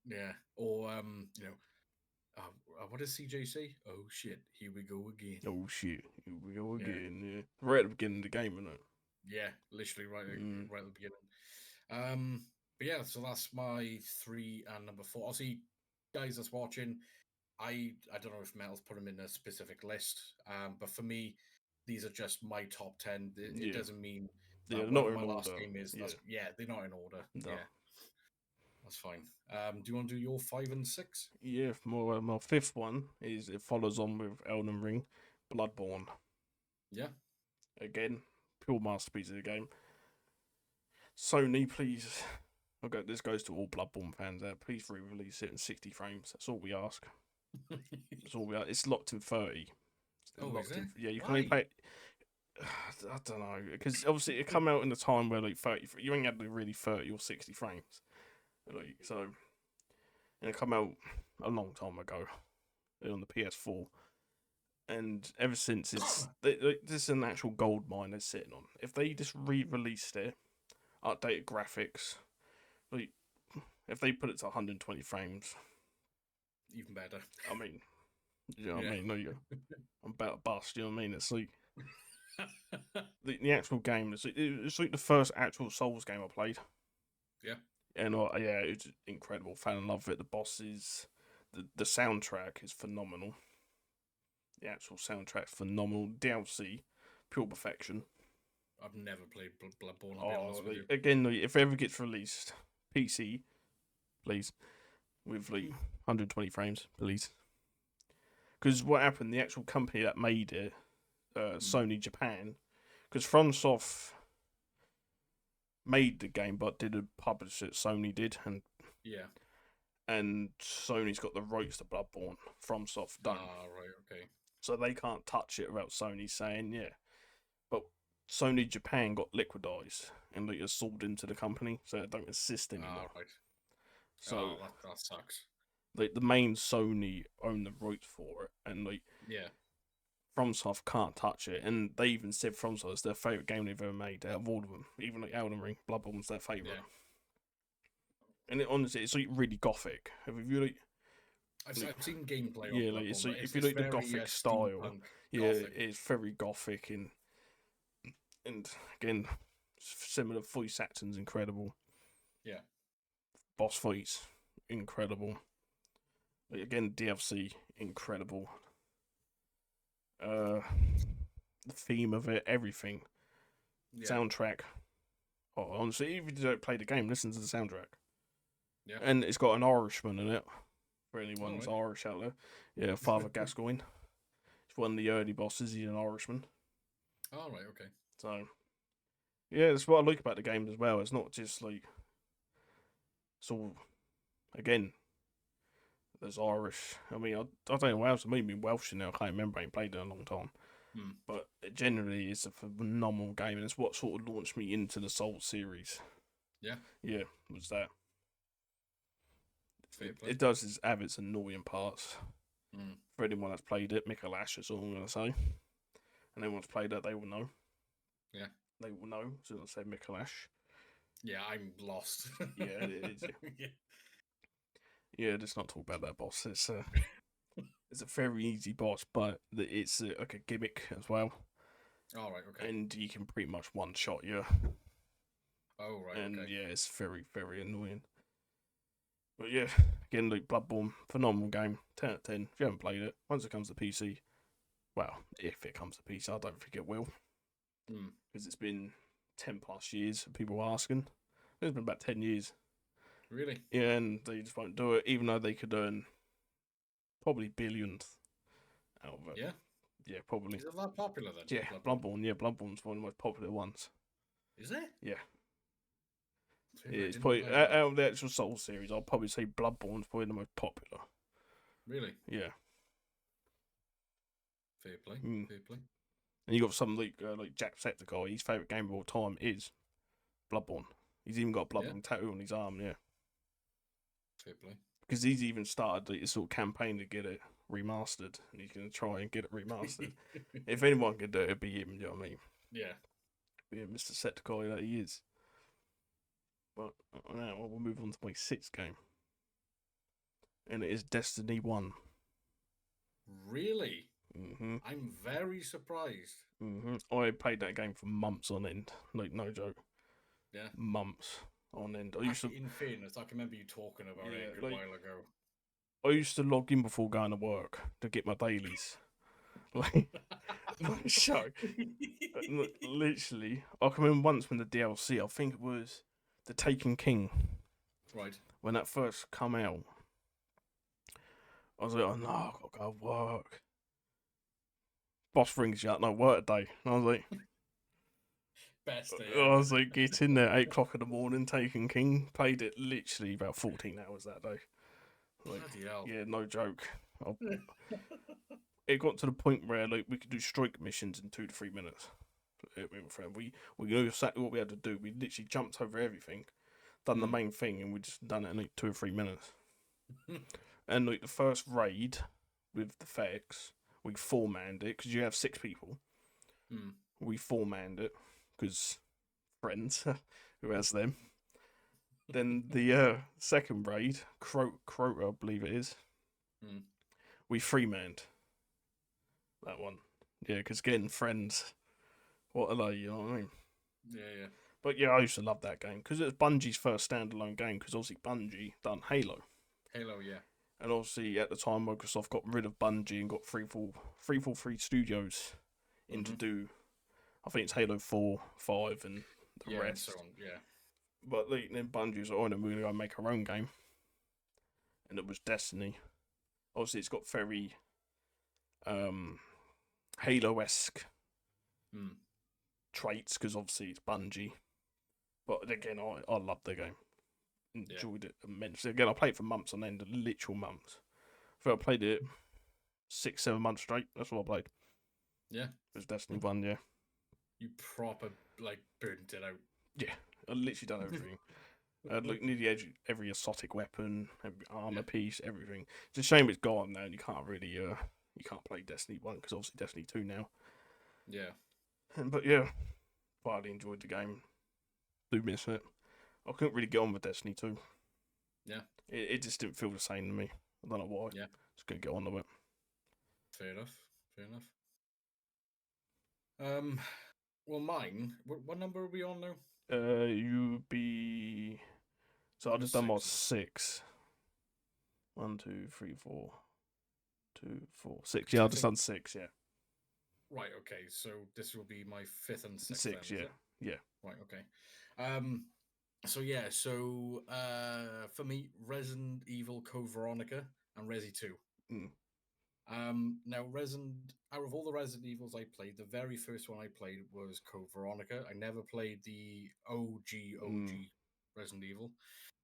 Yeah, or what does CJ say? Oh shit, here we go again. Oh shit, here we go Yeah, again. Yeah, right at the beginning of the game, isn't it? yeah, literally Mm. right at the beginning. But yeah, so that's my 3 and number 4. Obviously, guys that's watching, I don't know if Metal's put them in a specific list, but for me, these are just my top 10. It Yeah, doesn't mean yeah, that they're whatever not my in last order. game is. Yeah, They're not in order. no. Yeah, that's fine. Do you want to do your 5 and 6? Yeah, my fifth one is it follows on with Elden Ring, Bloodborne. Yeah. Again, pure masterpiece of the game. Sony, please. Okay, this goes to all Bloodborne fans there. Please re-release it in 60 frames. That's all we ask. That's all we ask. It's locked in 30. Is it? Yeah, you can Why? only play. I don't know, because obviously it come out in a time where like 30, you ain't had to really 30 or 60 frames, like so, and it come out a long time ago on the PS4, and ever since this is an actual gold mine they're sitting on. If they just re-released it, updated graphics, like if they put it to 120 frames, Even better. I mean, you know what Yeah. I mean? No, I'm about to bust. You know what I mean? It's like the actual game. It's like the first actual Souls game I played. Yeah. And yeah, it's incredible. Fell in love with it. The bosses, the soundtrack is phenomenal. The actual soundtrack's phenomenal. DLC, pure perfection. I've never played Bloodborne. I'll be honest with you. Again, like, if it ever gets released, PC, please, with like 120 frames, please. Because what happened, the actual company that made it, Sony Japan, because FromSoft made the game but didn't publish it. Sony did, and Sony's got the rights to Bloodborne. FromSoft don't. Right, okay. So they can't touch it without Sony saying yeah. But Sony Japan got liquidized and like absorbed into the company, so it don't exist anymore. Right. So that sucks. Like the main Sony own the rights for it, and like FromSoft can't touch it, and they even said FromSoft is their favorite game they've ever made out of all of them. Even like Elden Ring, Bloodborne's their favorite. Yeah. And honestly, it's like really gothic. Have you like? I've seen gameplay. Yeah, like it's like if you like the gothic style, gothic. It's very gothic and again, similar voice acting's incredible. Yeah. Boss fights, incredible. Like, again, DLC, incredible. The theme of it, everything. Yeah. Soundtrack. Oh, honestly, if you don't play the game, listen to the soundtrack. Yeah. And it's got an Irishman in it. For anyone who's Irish out there. Yeah, Father Gascoigne. He's one of the early bosses. He's an Irishman. Oh, right, okay. So, yeah, that's what I like about the game as well. It's not just like... It's all... Again... There's Irish. I mean, I don't know what else. I mean, Welsh now. I can't remember. I ain't played it in a long time. But it generally is a phenomenal game, and it's what sort of launched me into the Souls series. Yeah? Yeah, was that. It does have its annoying parts. For anyone that's played it, Michael Ash is all I'm going to say. And anyone that's played it, they will know. Yeah. They will know, as soon as I say Michael Ash. Yeah, I'm lost. Yeah, it is. Yeah, let's not talk about that boss. It's a very easy boss, but it's like a gimmick as well. Oh, right, okay. And you can pretty much one-shot you. Oh, right, and, okay. yeah, it's very, very annoying. But, yeah, again, like Bloodborne, phenomenal game. 10 out of 10. If you haven't played it, once it comes to PC, well, if it comes to PC, I don't think it will. Because it's been 10 plus years of people asking. It's been about 10 years. Really? Yeah, and they just won't do it, even though they could earn probably billions out of it. Yeah? Yeah, probably. Is it that popular then? Yeah, Bloodborne. Yeah, Bloodborne's one of the most popular ones. Is it? Yeah. It's probably, out of the actual Souls series, I'll probably say Bloodborne's probably the most popular. Really? Yeah. Fair play. Fair play. And you got some like Jacksepticeye, his favourite game of all time is Bloodborne. He's even got a Bloodborne tattoo on his arm, yeah. Fair play. Because he's even started like, a sort of campaign to get it remastered, and he's going to try and get it remastered. If anyone can do it, it'd be him, you know what I mean? Yeah. Yeah, Mr. Septiceye that he is. But now we'll move on to my 6th game. And it is Destiny 1. Really? Mm-hmm. I'm very surprised. Mm-hmm. I played that game for months on end. Like, no joke. Yeah. Months on end. In fairness, I can remember you talking about it a good while ago. I used to log in before going to work to get my dailies. Like, literally, I can remember once when the DLC, I think it was The Taken King. Right. When that first come out, I was like, oh no, I've got to go to work. Boss rings you up, no work day. And I was like, best day. I was like, get in there, 8 o'clock in the morning, Taken King. Played it literally about 14 hours that day. Like, bloody hell. Yeah, no joke. It got to the point where like we could do strike missions in 2 to 3 minutes. We knew exactly what we had to do. We literally jumped over everything, done the main thing, and we just done it in like 2 or 3 minutes. And like the first raid with the Fex, we 4-manned it because you have 6 people. We 4-manned it because friends, who has them. Then the second raid, Crota, I believe it is, we 3-manned that one. Yeah, because getting friends, what are they, you know what I mean? Yeah. But yeah, I used to love that game because it was Bungie's first standalone game because obviously Bungie done Halo. Halo, yeah. And obviously at the time Microsoft got rid of Bungie and got 343 Studios in to do I think it's Halo 4, 5, and the Yeah, and so rest. on. Yeah. But then Bungie's like, oh, no, we're going to go make our own game. And it was Destiny. Obviously, it's got very Halo-esque Mm. traits because obviously it's Bungie. But again, I loved the game. Yeah. Enjoyed it immensely. Again, I played for months on end, literal months. I think I played it 6, 7 months straight. That's what I played. Yeah. It was Destiny 1, yeah. You proper like burnt it out. Yeah, I literally done everything. I had like nearly every exotic weapon, every armor piece, everything. It's a shame it's gone now, and you can't really you can't play Destiny 1 because obviously Destiny 2 now. Yeah. But yeah, thoroughly enjoyed the game. Do miss it. I couldn't really get on with Destiny 2. Yeah. It just didn't feel the same to me. I don't know why. Yeah. Just couldn't get on with it. Fair enough. Fair enough. Well, mine. What number are we on now? You be. So I just done my 6. 1, 2, 3, 4, 2, 4, 6. Yeah, I just done 6. Yeah. Right. Okay. So this will be my 5th and 6th. 6. Then, Yeah. Yeah. Right. Okay. So yeah. So for me, Resident Evil Code Veronica and Resi 2. Mm. Now out of all the Resident Evils I played, the very first one I played was Code Veronica. I never played the OG Resident Evil.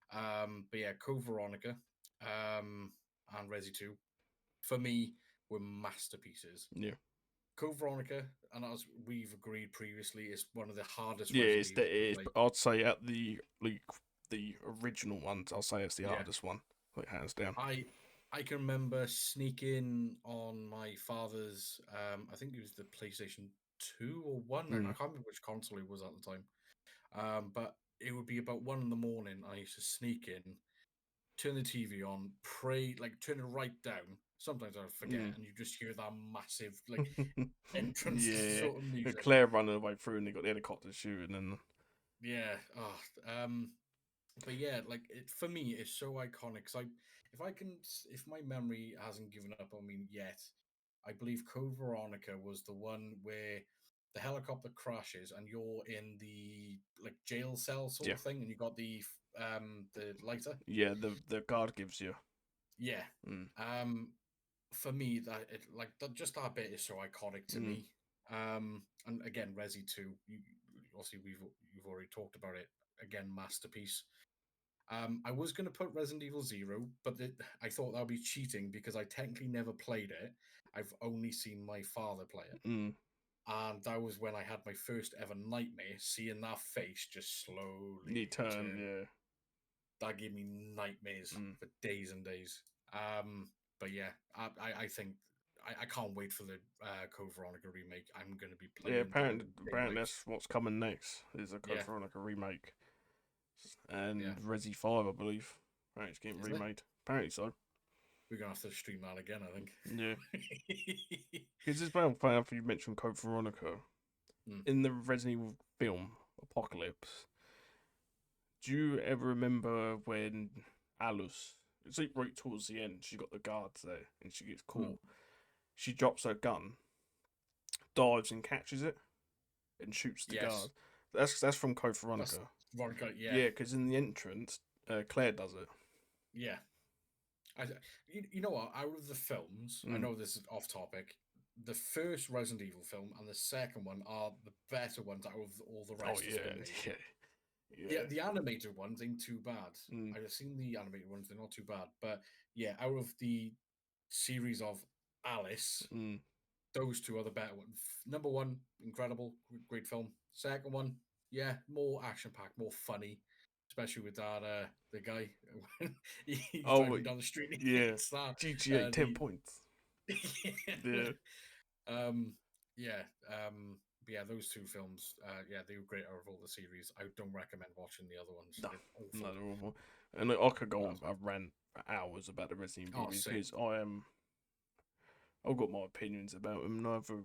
But yeah, Code Veronica, and Resi 2 for me were masterpieces. Yeah. Code Veronica, and as we've agreed previously, is one of the hardest. Yeah, Resident it is. Evil I'd say at the original ones, I'll say it's the Yeah. hardest one, like hands down. I can remember sneaking on my father's. I think it was the PlayStation 2 or 1. I can't remember which console it was at the time. But it would be about 1 in the morning. I used to sneak in, turn the TV on, pray, like turn it right down. Sometimes I would forget, and you just hear that massive like entrance Yeah, sort of music. Claire running away through, and they got the helicopter shooting, and Yeah. But yeah, like for me, it's so iconic. So if my memory hasn't given up on me yet, I believe Code Veronica was the one where the helicopter crashes and you're in the like jail cell sort of thing, and you got the lighter. Yeah, the guard gives you. Yeah. For me, just that bit is so iconic to me. And again, Resi 2, obviously you've already talked about it. Again, masterpiece. I was going to put Resident Evil 0, but I thought that would be cheating because I technically never played it. I've only seen my father play it. And that was when I had my first ever nightmare, seeing that face just slowly turn. Yeah. That gave me nightmares for days and days. But yeah, I think I can't wait for the Code Veronica remake. I'm going to be playing. Yeah, apparently that's what's coming next. Is a Code Veronica remake, and Resi 5, I believe. Apparently it's getting remade. Apparently so. We're gonna have to stream that again, I think. Yeah. Because it's very funny after you mentioned Code Veronica. In the Resident Evil film Apocalypse, do you ever remember when Alice, it's like right towards the end, she got the guards there and she gets caught. She drops her gun, dives and catches it, and shoots the guard. That's from Code Veronica. Veronica, yeah. Yeah, because in the entrance, Claire does it. Yeah. You know what? Out of the films, I know this is off topic. The first Resident Evil film and the second one are the better ones out of all the rest. Yeah, the animated ones ain't too bad. I've seen the animated ones; they're not too bad. But yeah, out of the series of Alice, those two are the better ones. Number 1, incredible, great film. Second one, yeah, more action packed, more funny. Especially with that, the guy he's driving down the street. Yeah, GTA 10 points. Yeah. But yeah, those two films, they were great out of all the series. I don't recommend watching the other ones. No, they're awful. And I could go on. I've ran for hours about the Resident Evil because I've got my opinions about them. Neither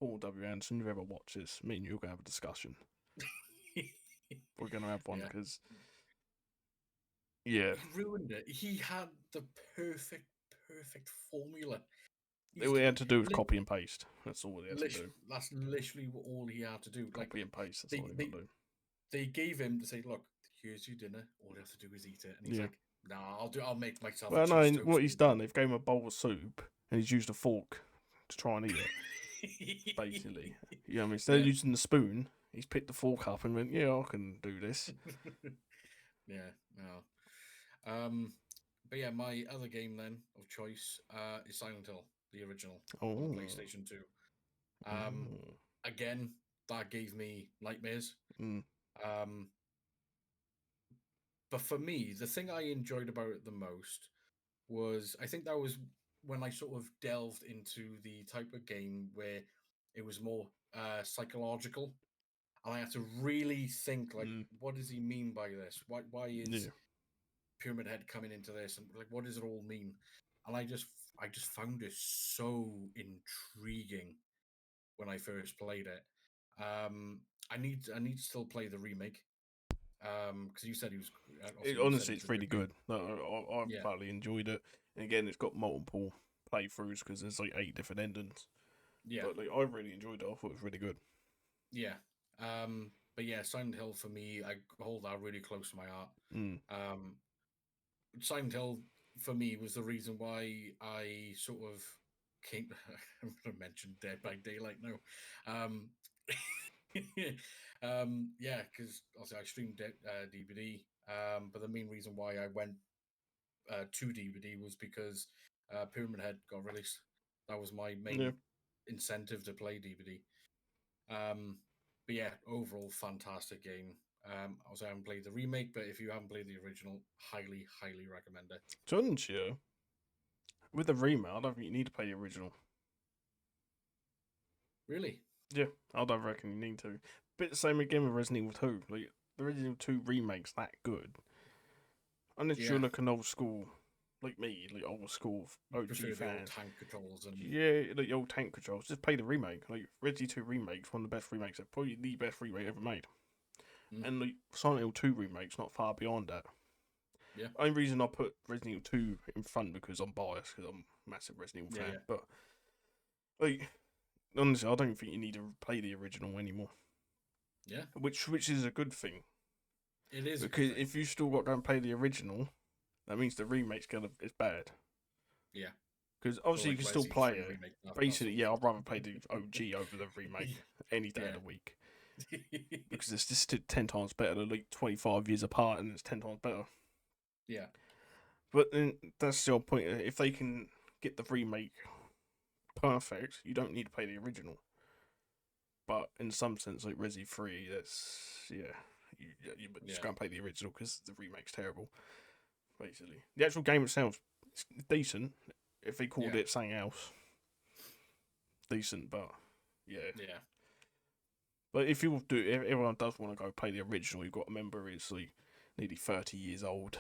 Paul W. Anderson, you've ever watched this, me and you're gonna have a discussion. We're gonna have one because he ruined it. He had the perfect formula. All he had to do was copy and paste. That's all he had to do. That's literally all he had to do. Copy and paste. That's they, all he they, got to do. they gave him to say, look, here's your dinner. All you have to do is eat it. And he's like, nah, I'll make myself. Well, a no, cheese toast. what he's done, they've gave him a bowl of soup and he's used a fork to try and eat it. Basically, you know what I mean? Instead of using the spoon, he's picked the fork up and went, "Yeah, I can do this." Yeah, no. But yeah, my other game then of choice is Silent Hill, the original on the PlayStation 2. Again, that gave me nightmares. But for me, the thing I enjoyed about it the most was, I think that was when I sort of delved into the type of game where it was more psychological, and I had to really think, like, what does he mean by this? Why is Pyramid Head coming into this, and like, what does it all mean? And I just found it so intriguing when I first played it. I need to still play the remake. Because you said he was. Honestly, it's really good. I thoroughly enjoyed it. And again, it's got multiple playthroughs because there's like 8 different endings. Yeah, but like, I really enjoyed it. I thought it was really good. Yeah. But yeah, Silent Hill for me, I hold that really close to my heart. Silent Hill for me was the reason why I sort of came. I'm going to mention Dead by Daylight now. Yeah, because also I streamed DVD. But the main reason why I went to DVD was because Pyramid Head got released. That was my main incentive to play DVD. But yeah, overall fantastic game. Also, I haven't played the remake, but if you haven't played the original, highly, highly recommend it. Don't you? With the remake, I don't think you need to play the original. Really? Yeah, I don't reckon you need to. Bit the same again with Resident Evil 2. Like, the Resident Evil 2 remake's that good. Unless you're like an old school, like me, like old school OG fan. Old tank controls and like old tank controls. Just play the remake. Like Resident Evil 2 remake's one of the best remakes. Probably the best remake ever made. And like Silent Hill 2 remake's not far beyond that. Yeah. Only reason I put Resident Evil 2 in front because I'm biased because I'm a massive Resident Evil fan. But like, honestly, I don't think you need to play the original anymore. Yeah. Which is a good thing. It is, because if you still got to go and play the original, that means the remake's it's bad. Yeah. Because obviously you can still play it. Basically, I'd rather play the OG over the remake any day of the week. Because it's just 10 times better. They're like 25 years apart and it's 10 times better. Yeah. But then that's the whole point. If they can get the remake perfect, you don't need to play the original. But in some sense, like Resi 3, that's, you just go and play the original because the remake's terrible. Basically, the actual game itself is decent. If they called it something else, decent, but yeah. But if everyone does want to go play the original, you've got to remember it's like nearly 30 years old.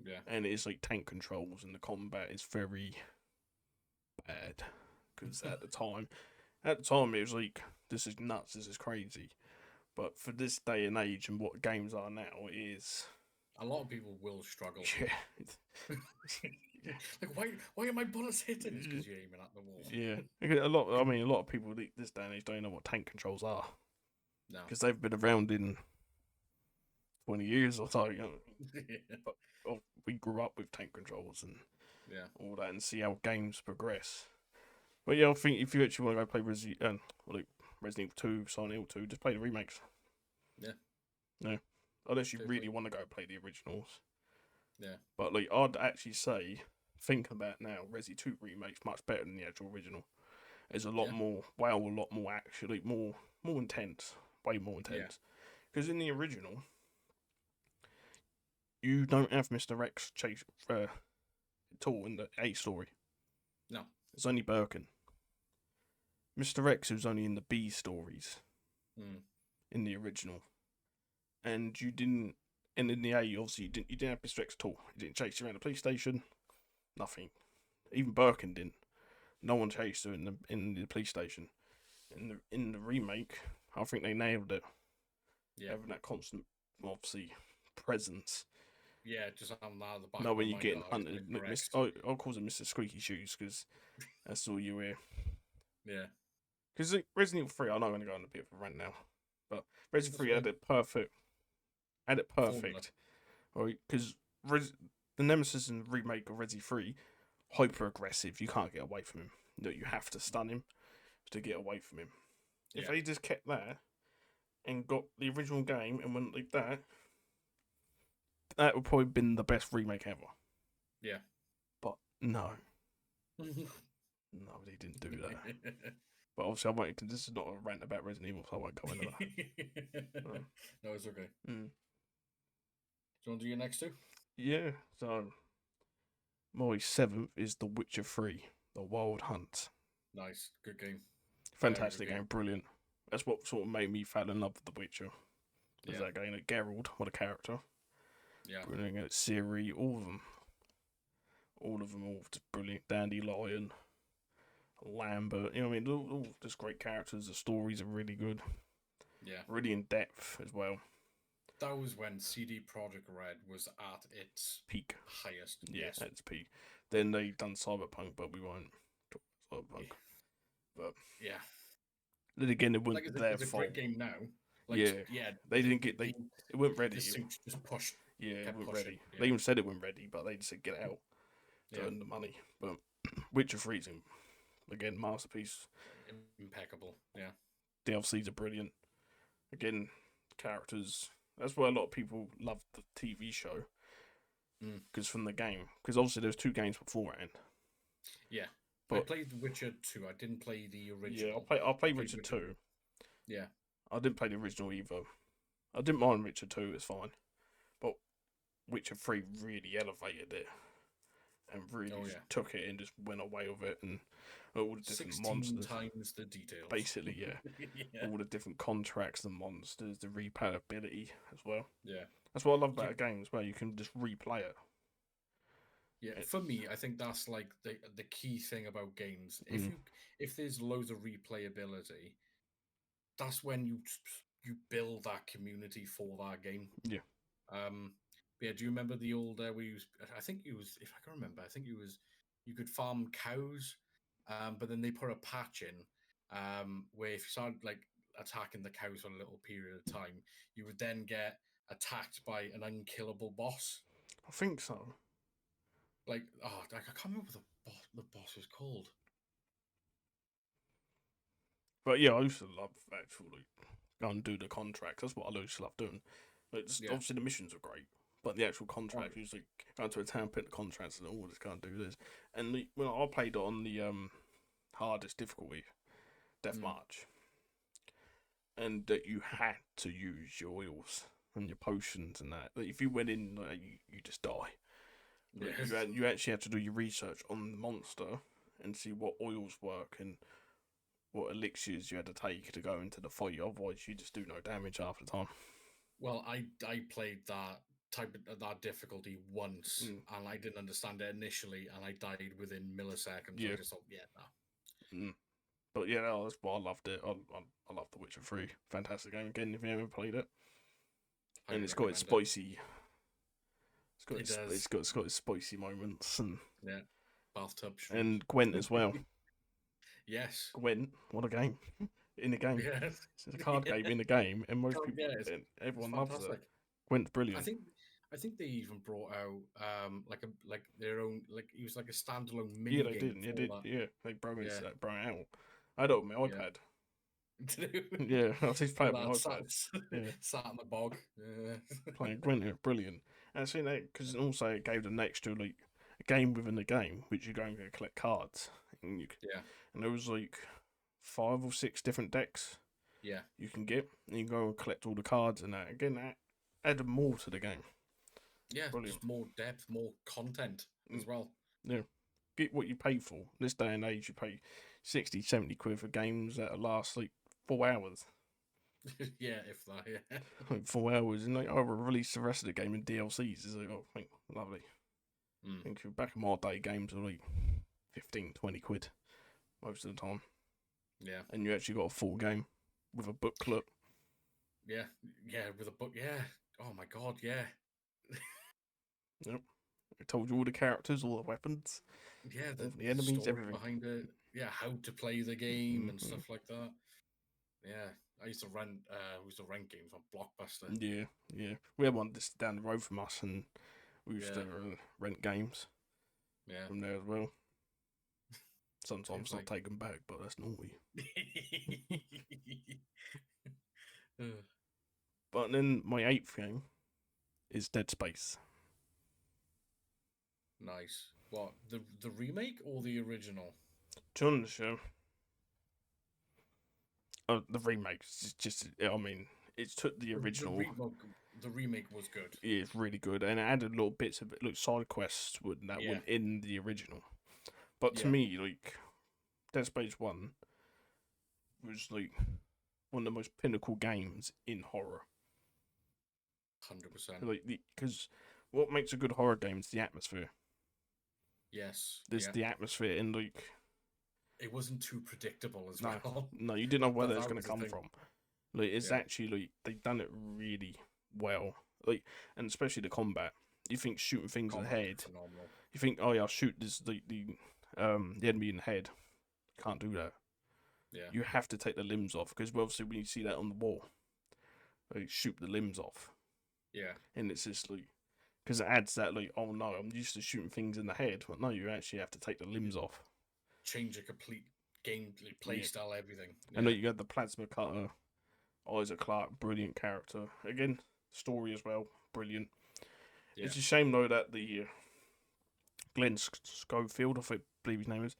Yeah, and it's like tank controls and the combat is very bad because at the time it was like, this is nuts, this is crazy. But for this day and age and what games are now, it is. A lot of people will struggle. Yeah. Like, why are my bullets hitting? It's because you're aiming at the wall. Yeah. A lot of people this day and age don't know what tank controls are. No. Because they've been around in 20 years or so. But we grew up with tank controls and all that and see how games progress. But yeah, I think if you actually want to go play Resident Evil 2, Silent Hill 2, just play the remakes. Yeah. No. Unless you really want to go play the originals. Yeah. But like, I'd actually say, thinking about now, Resi 2 remake's much better than the actual original. It's a lot more, a lot more actually, more intense. Way more intense. Because in the original, you don't have Mr. X chase at all in the A story. No. It's only Birkin. Mr. X was only in the B stories. In the original. And you didn't, and in the A, obviously, you didn't have Mr. X at all. He didn't chase you around the police station. Nothing. Even Birkin didn't. No one chased her in the police station. In the remake, I think they nailed it. Yeah. Having that constant, obviously, presence Yeah, just having that at the back No, of my when you're mind. getting Oh, he's hunted, going to correct. I'll call him Mr. Squeaky Shoes because that's all you hear. Yeah. Because Resident Evil 3, I'm not going to go on a bit of a rant now, but Resident That's 3 fine. had it Formula. perfect, right? Because the Nemesis and remake of Resi 3, hyper aggressive. You can't get away from him. No, you have to stun him to get away from him. If Yeah. they just kept that and got the original game and went like that, that would probably been the best remake ever. Yeah. But no, they didn't do that. But obviously, I won't. This is not a rant about Resident Evil, so I won't go into that. No, it's okay. Mm. Do you want to do your next two? Yeah. So my seventh is The Witcher 3: The Wild Hunt. Nice. Good game. Fantastic good game, brilliant. That's what sort of made me fall in love with The Witcher. Yeah. Is that game at Geralt, what a character. Yeah. Brilliant. Ciri, all of them. All just brilliant. Dandelion, Lambert, you know what I mean? All just great characters. The stories are really good. Yeah. Really in depth as well. That was when CD Projekt Red was at its Peak. highest. Yeah, Yes. at its peak. Then they done Cyberpunk, but we won't talk about Cyberpunk. But yeah. then again, it wasn't Like, their it's a fault. great game now. Like, yeah. They didn't get it weren't ready. The suit just pushed. Yeah, it weren't pushing, ready. yeah. They even said it weren't ready, but they just said get out to Yeah. earn the money. But Witcher 3's again masterpiece. Impeccable. Yeah. DLCs are brilliant. Again, characters. That's why a lot of people love the TV show. Because from the game. Because obviously there's 2 games beforehand. Yeah. But I played Witcher 2. I didn't play the original. Yeah, I played Witcher 2. Yeah. I didn't play the original either. I didn't mind Witcher 2, it's fine. But Witcher 3 really elevated it. And really took it and just went away with it. And all the different 16 monsters. times the details. Basically, yeah. Yeah. All the different contracts, the monsters, the replayability as well. Yeah. That's what I love about a game as well. You can just replay it. Yeah, for me, I think that's like the key thing about games. If there's loads of replayability, that's when you build that community for that game. Yeah. Yeah. Do you remember the old we used? I think it was, if I can remember, I think it was you could farm cows, but then they put a patch in where if you started like attacking the cows for a little period of time, you would then get attacked by an unkillable boss. I think so. Like, I can't remember what the boss was called. But yeah, I used to love actually go and do the contracts. That's what I used to love doing. But obviously the missions are great, but the actual contracts, you like go to a town, put the contracts, and all just can't do this. And when I played it on the hardest difficulty, Death March, and that you had to use your oils and your potions and that. Like, if you went in, you just die. Yes. You actually have to do your research on the monster and see what oils work and what elixirs you had to take to go into the fight. Otherwise, you just do no damage half the time. Well, I played that that difficulty once, and I didn't understand it initially, and I died within milliseconds. Yeah. I just thought, no. But yeah, that's why I loved it. I love The Witcher 3. Fantastic game again if you haven't played it. And it's got its spicy. It's got its spicy moments and bathtub. And Gwent as well. Yes. Gwent, what a game. In the game. Yes. It's a card game in the game, and most people, everyone loves it. Gwent's brilliant. I think they even brought out like their own, like it was like a standalone mini game. Yeah, they did. Yeah, they brought it out. I had it on my iPad. Yeah, I was playing on my iPad. Sat in the bog. Yeah. Playing Gwent, brilliant. And I seen that because also it gave them next to like a game within the game, which you go and collect cards. And and there was like 5 or 6 different decks. Yeah. You can get, and you can go and collect all the cards and that. Again, that added more to the game. Yeah, brilliant. Just more depth, more content as well. Yeah. Get what you pay for. This day and age, you pay 60, 70 quid for games that last like 4 hours. Yeah, if that, yeah. Like 4 hours, and like, I'll release the rest of the game in DLCs. It's like, lovely. I think back in my day, games were like 15, 20 quid most of the time. Yeah. And you actually got a full game with a booklet. Yeah, with a book, yeah. Oh my god, yeah. Yep. I told you all the characters, all the weapons, Yeah, all the the enemies, story everything. behind it. Yeah, how to play the game and Hmm. stuff like that. Yeah, I used to rent. We used to rent games on Blockbuster. Yeah, yeah. We had one just down the road from us, and we used to Yeah, rent games yeah. from there as well. It Sometimes was not like. take them back, but that's naughty. Uh, But then my eighth game is Dead Space. nice. What, the remake or the original? John Show. The remakes is just, I mean, it took the The original. remake. The remake was good. Yeah, it's really good, and it added little bits of it, like side quests that Yeah, weren't in the original. But to yeah, me, like Dead Space One was like one of the most pinnacle games in horror. 100%. Like because what makes a good horror game is the atmosphere. Yes, There's yeah. the atmosphere, and like It wasn't too predictable as no, well. no, you didn't know where that that's that gonna was the come thing. from. Like it's Yeah, actually like they've done it really well. Like and especially the combat. You think shooting things in the combat head. phenomenal. You think, oh yeah, I'll shoot this the enemy in the head. Can't do that. Yeah, You have to take the limbs off because obviously when you see that on the wall, like shoot the limbs off, yeah. and it's just like because it adds that like, oh no, I'm used to shooting things in the head, but no, you actually have to take the limbs off. Change a complete game play Yeah, style, everything. and Yeah, like you got the plasma cutter, Isaac Clarke, brilliant character. Again, story as well, brilliant. yeah. It's a shame though that the Glenn Schofield, I believe his name is,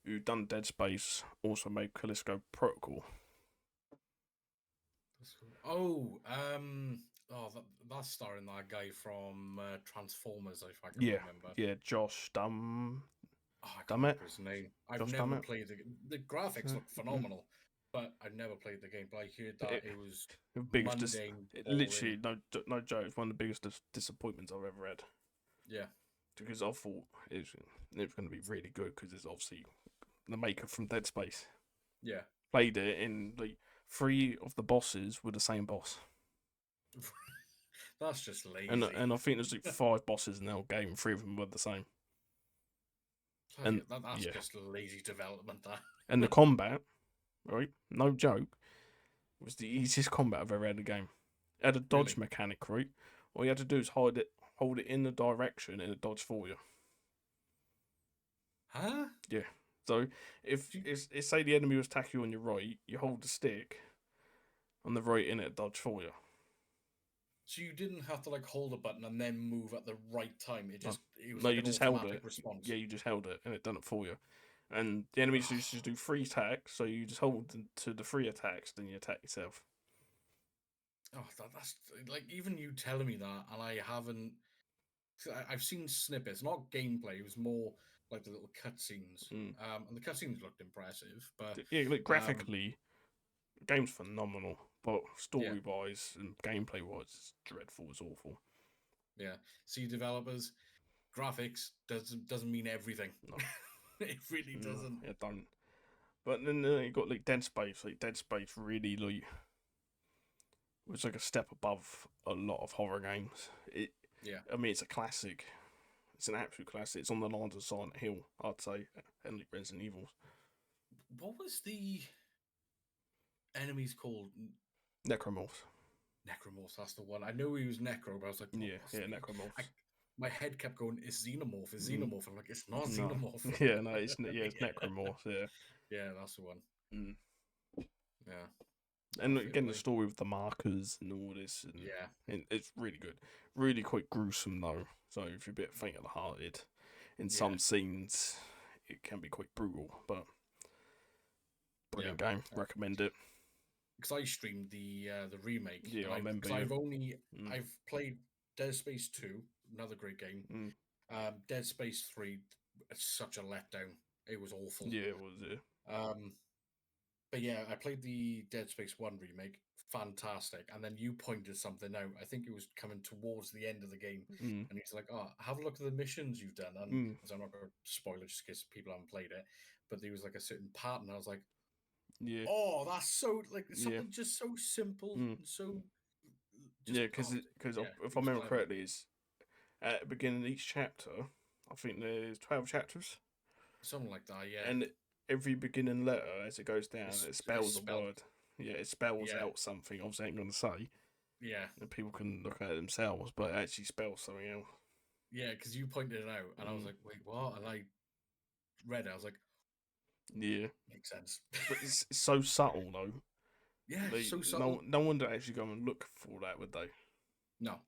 who done Dead Space, also made Callisto Protocol. Oh, that's starring that guy from Transformers, if I can Yeah, remember. yeah, Oh, I can't Dummett, remember his name. I've Josh never Dummett. played the graphics look Mm. phenomenal, but I've never played the game. But I heard that It, it was the biggest, mundane, boring. literally no joke. It's one of the biggest disappointments I've ever had Yeah, because I thought it was going to be really good because it's obviously the maker from Dead Space yeah. played it, and like three of the bosses were the same boss, That's just and lazy. I think there's like five bosses in the whole game, three of them were the same, and That's yeah, just lazy development. That. and the combat, right, no joke, was the easiest combat I've ever had in a game. It had a dodge Really? mechanic, right? All you had to do is hold it in the direction, and it dodged for you. Huh? Yeah. So if So you, it's say the enemy was attacking you on your right, you hold the stick on the right and it dodge for you. so you didn't have to like hold a button and then move at the right time. No, It was no, like you an just held it. automatic response. Yeah, you just held it and it done it for you. And the enemies used to do three attacks, so you just hold to the three attacks, then you attack yourself. Oh, that's like even you telling me that, and I haven't. I've seen snippets, not gameplay. It was more like the little cutscenes, Mm. and the cutscenes looked impressive. But Yeah, like um, graphically, the game's phenomenal, but yeah, story wise and gameplay wise, it's dreadful. It's awful. yeah. See, developers, graphics doesn't mean everything. No, It really no, doesn't. it don't. But then you got like Dead Space. Like Dead Space really like was like a step above a lot of horror games. Yeah. I mean, it's a classic. It's an absolute classic. It's on the lines of Silent Hill, I'd say, and like Resident Evil. What was the enemies called? Necromorphs. Necromorph. That's the one. I know he was Necro, but I was like, Yeah, what's yeah, the? I, Necromorphs. my head kept going. It's Xenomorph. It's Mm, Xenomorph. I'm like, it's not no, Xenomorph. yeah, no, it's Yeah. Necromorphs. Yeah, Yeah, that's the one. mm. Yeah. Oh, And fair again, the play. story with the markers and all this, Yeah. and it's really good. Really quite gruesome though. So if you're a bit faint of the hearted, in Yeah. some scenes, it can be quite brutal. But brilliant Yeah. game. Recommend it. Because I streamed the remake, Yeah, and I remember. because Yeah. Mm, I've played Dead Space 2, another great game. mm. Dead Space 3, it's such a letdown. It was awful. Yeah, it was. Yeah. Um, but yeah, I played the Dead Space 1 remake, fantastic. And then you pointed something out. I think it was coming towards the end of the game, Mm, and he's like, "Oh, have a look at the missions you've done." And mm. as I'm not going to spoil it just in case people haven't played it, but there was like a certain part, and I was like, Yeah. "Oh, that's so like Yeah. something just so simple Mm. and so just Yeah, oh, because yeah, if it I was remember clever." correctly, At the beginning of each chapter, I think there's 12 chapters, Something like that. Yeah, and every beginning letter as it goes down, it it's spells a spelled. word. Yeah, it spells Yeah, out something. Obviously, I ain't gonna say, yeah, and people can look at it themselves, but it actually spells something else. yeah. Because you pointed it out, and I was Mm, like, "Wait, what?" And I read it. I was like, yeah, "Makes sense." but it's so subtle though. Yeah, They so no subtle. no one would actually go and look for that, would they? No,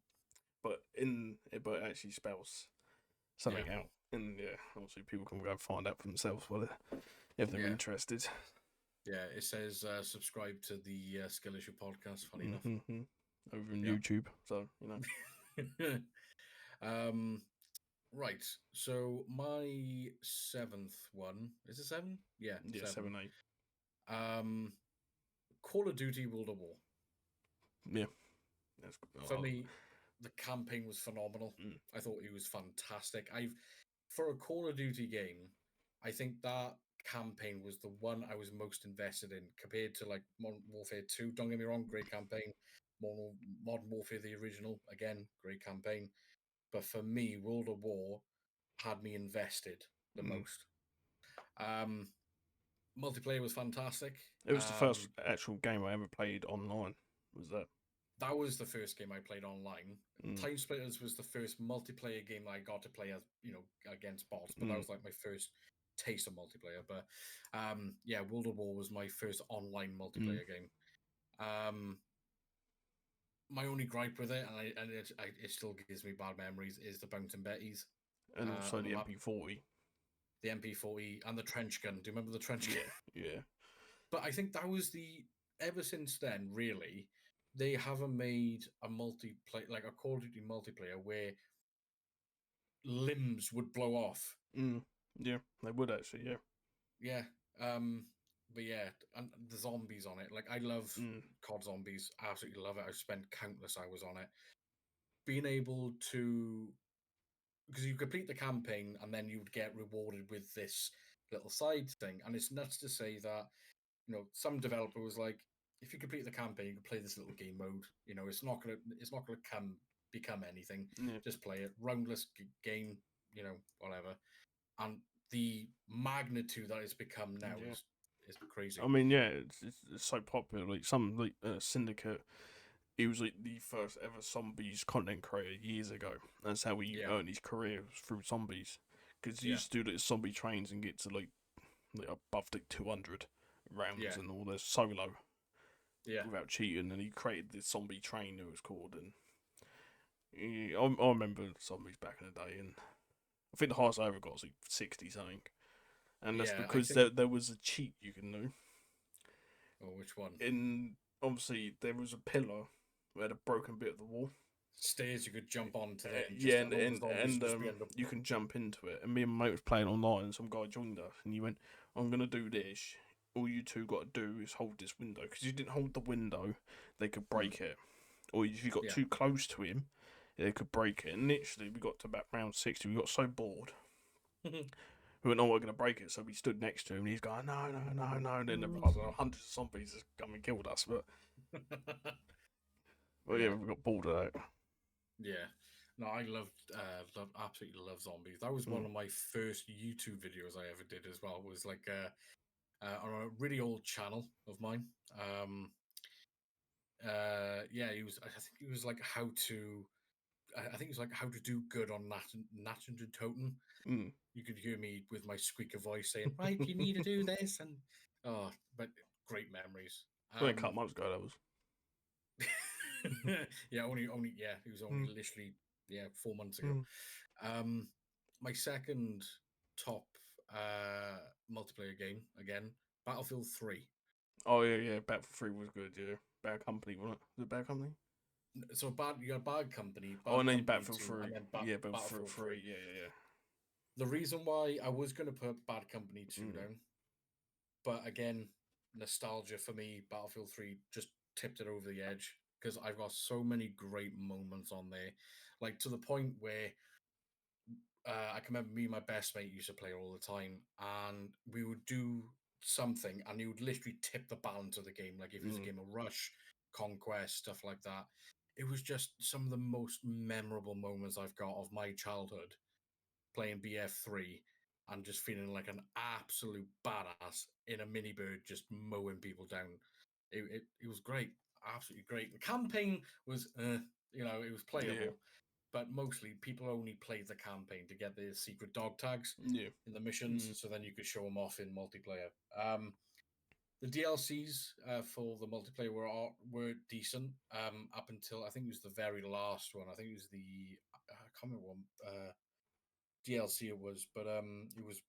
But it actually spells yeah, something out, and yeah, obviously people can go and find out for themselves if they're yeah, interested. yeah. It says subscribe to the Skill Issue podcast. Funny enough. Mm-hmm. Over on Yeah. YouTube, so you know. um. Right. So my seventh one is it seven? Yeah, Yeah, seven. 7, 8. Um, Call of Duty World at War. Yeah, that's For me, the campaign was phenomenal. mm, I thought it was fantastic. I've for a Call of Duty game, I think that campaign was the one I was most invested in compared to like Modern Warfare 2. Don't get me wrong, great campaign. Modern Warfare the original, again, great campaign. But for me, World of War had me invested the mm. most. Um, Multiplayer was fantastic. It was the first actual game I ever played online. Was that? That was the first game I played online. Mm, Time Splitters was the first multiplayer game I got to play as against bots, but that mm, was like my first taste of multiplayer. But yeah, World of War was my first online mm. multiplayer game. Um, my only gripe with it, and it still gives me bad memories, is the Bounty Betties And also on the the map, MP40. the MP40, and the trench gun. Do you remember the trench gun? Yeah, yeah. But I think that was ever since then, really, they haven't made a multiplayer like a Call of Duty multiplayer where limbs would blow off. Mm, yeah, they would actually. Yeah. Yeah. But yeah, and the zombies on it. Like I love Mm, COD Zombies. I absolutely love it. I've spent countless hours on it. Being able to because you complete the campaign and then you would get rewarded with this little side thing. And it's nuts to say that some developer was like, if you complete the campaign, you can play this little game mode. It's not gonna become anything. yeah, Just play it, roundless game. Whatever. And the magnitude that it's become now yeah. is crazy. I mean, yeah, it's so popular. Like some like Syndicate, he was like the first ever zombies content creator years ago. That's how he Yeah, earned his career through zombies. Because he yeah, used to do like zombie trains and get to like above the 200 rounds yeah, and all this solo yeah, without cheating. And he created this zombie train, it was called. And I remember zombies back in the day. And I think the highest I ever got was like 60 something. And that's yeah. I because think. there was a cheat you can do. Oh, which one? In obviously there was a pillar where had a broken bit of the wall. Stairs you could jump onto there and Yeah, just all the zombies and just be under. you can jump into it. And me and my mate was playing online, and some guy joined us, and he went, "I'm gonna do this. All you two got to do is hold this window, because you didn't hold the window, they could break it. Or if you got Yeah. too close to him, they could break it." And literally, we got to about round 60. We got so bored. We went, "Oh, we're gonna break it." So we stood next to him, and he's going, "No, no, no, no." And then there was hundreds of zombies just come and killed us. But well, yeah, Yeah, we got bored of that. yeah. No, I absolutely love zombies. That was one Mm, of my first YouTube videos I ever did as well. Was like on a really old channel of mine. Yeah, he was. I think he was like how to. I think it was like how to do good on Nat and Totem. mm. You could hear me with my squeaker voice saying, "Right, you need to do this," and but great memories. Well, a couple months ago, that was. Yeah, only yeah, it was only Mm, literally 4 months ago. mm. Um, my second top multiplayer game again, Battlefield 3. Oh yeah, yeah. Battlefield 3 was good. Yeah, Bad Company, wasn't it? Was it Bad Company? So you got Oh, Bad and then Company Battlefield 2, 3. and then Yeah, Battlefield Battlefield 3. 3. Yeah, yeah, The reason why I was going to put Bad Company yeah. 2 down, but again, nostalgia for me, Battlefield 3 just tipped it over the edge because I've got so many great moments on there. Like to the point where I can remember me and my best mate used to play all the time, and we would do something, and he would literally tip the balance of the game. Like if it was a Mm, game of Rush, Conquest, stuff like that, it was just some of the most memorable moments I've got of my childhood playing BF3 and just feeling like an absolute badass in a mini bird, just mowing people down. It was great, absolutely great. The campaign was, it was Yeah. playable, but mostly people only played the campaign to get the secret dog tags Yeah. in the missions, so then you could show them off in multiplayer. The DLCs for the multiplayer were decent up until I think it was the very last one. I think it was I can't remember what DLC it was, but it was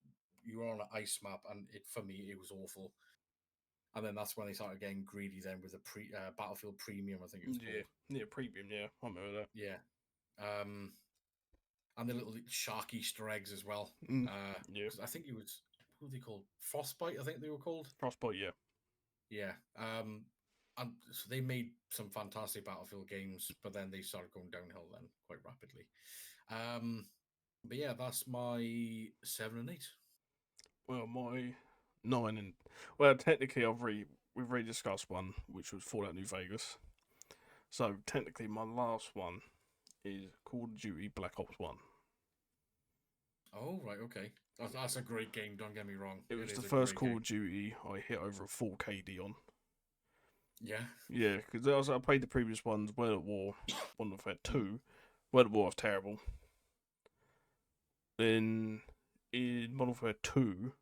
you were on an ice map, and for me it was awful. And then that's when they started getting greedy. Then with the Battlefield Premium, I think it was Yeah. called. Yeah. Premium. Yeah, I remember that. Yeah, and the little shark Easter eggs as well. Yeah. Because I think it was what were they called? Frostbite, I think they were called. Frostbite. Yeah. Yeah. And so they made some fantastic Battlefield games, but then they started going downhill then quite rapidly. But yeah, that's my 7 and 8. Well, my 9 and technically we've already discussed one, which was Fallout New Vegas. So technically, my last one is Call of Duty Black Ops 1. Oh, right, okay. That's a great game, don't get me wrong. It was the is a first great Call game. of Duty I hit over a 4 KD on. Yeah. Yeah, because I played the previous ones, World at War, Modern Warfare 2. World at War was terrible. Then in Modern Warfare 2,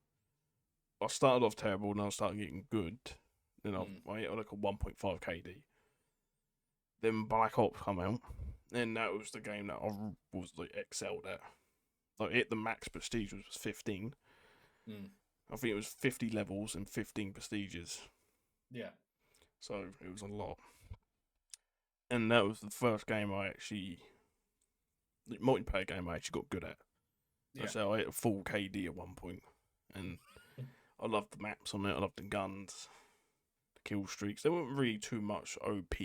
I started off terrible and I started getting good. Then I hit like a 1.5 KD. Then Black Ops come out, and that was the game that I was like excelled at. Like hit the max prestige was 15. I think it was 50 levels and 15 prestiges. Yeah. So it was a lot. And that was the first game the multiplayer game I actually got good at. Yeah. So I hit a full KD at one point. And I loved the maps on it, I loved the guns, the kill streaks. There weren't really too much OP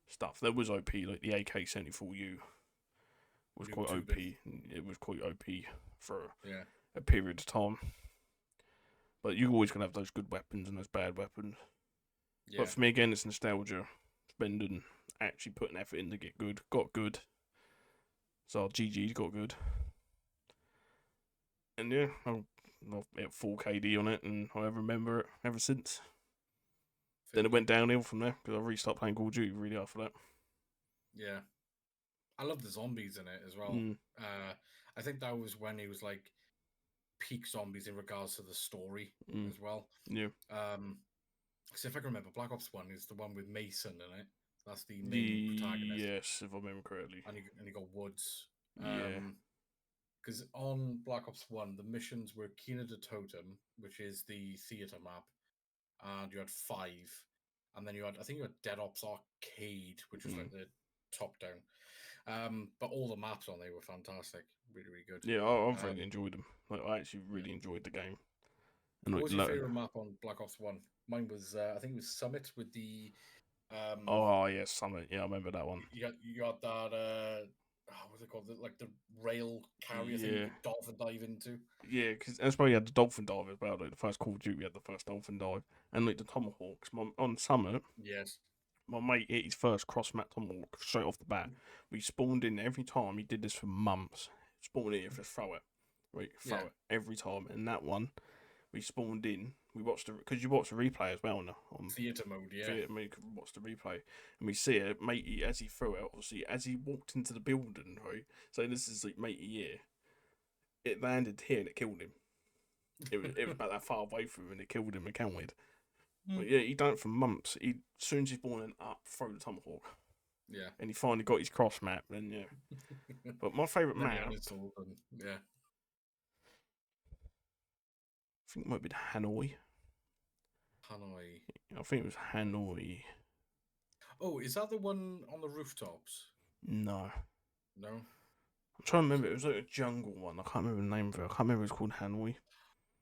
stuff. There was OP, like the AK-74U was quite OP. It was quite OP for a period of time. But you're always going to have those good weapons and those bad weapons. Yeah. But for me, again, it's nostalgia. Spending, actually putting effort in to get good. Got good. So GG's got good. And yeah, I've hit full KD on it, and I remember it ever since. Then it went downhill from there, because I restarted playing Call of Duty really after that. Yeah. I love the zombies in it as well. I think that was when it was like peak zombies in regards to the story as well. Yeah. So if I can remember, Black Ops 1 is the one with Mason in it. That's the main protagonist. Yes, if I remember correctly. And you got Woods. Yeah. Because on Black Ops 1, the missions were Kina de Totem, which is the theater map, and you had 5. And then I think you had Dead Ops Arcade, which was like the top down. But all the maps on there were fantastic. Really, really good. Yeah, I've really enjoyed them. Like, I actually really enjoyed the game. And what was your favourite map on Black Ops 1? Mine was, I think it was Summit with the... oh, yeah, Summit. Yeah, I remember that one. You got that... what's it called? Like the rail carrier thing you could dolphin dive into. Yeah, because that's why you had the dolphin dive as well. Like the first Call of Duty had the first dolphin dive, and like the tomahawks. On Summit, yes, my mate hit his first cross mat tomahawk straight off the bat. We spawned in every time. He did this for months. Spawned in, just throw it, right? Throw it every time. And that one, we spawned in. We watched because you watch the replay as well now on theater mode. Yeah, theater mode. You can watch the replay, and we see it, matey, as he threw it. Obviously, as he walked into the building, right? So this is like matey year. It landed here and it killed him. It was about that far away from him and it killed him and counted. But yeah, he done it for months. As soon as he's born up, throw the tomahawk. Yeah, and he finally got his cross map. Then yeah, but my favourite map. Yeah. I think it might be Hanoi. I think it was Hanoi. Oh, is that the one on the rooftops? No. No? I'm trying to remember. It was like a jungle one. I can't remember the name of it. I can't remember. It was called Hanoi.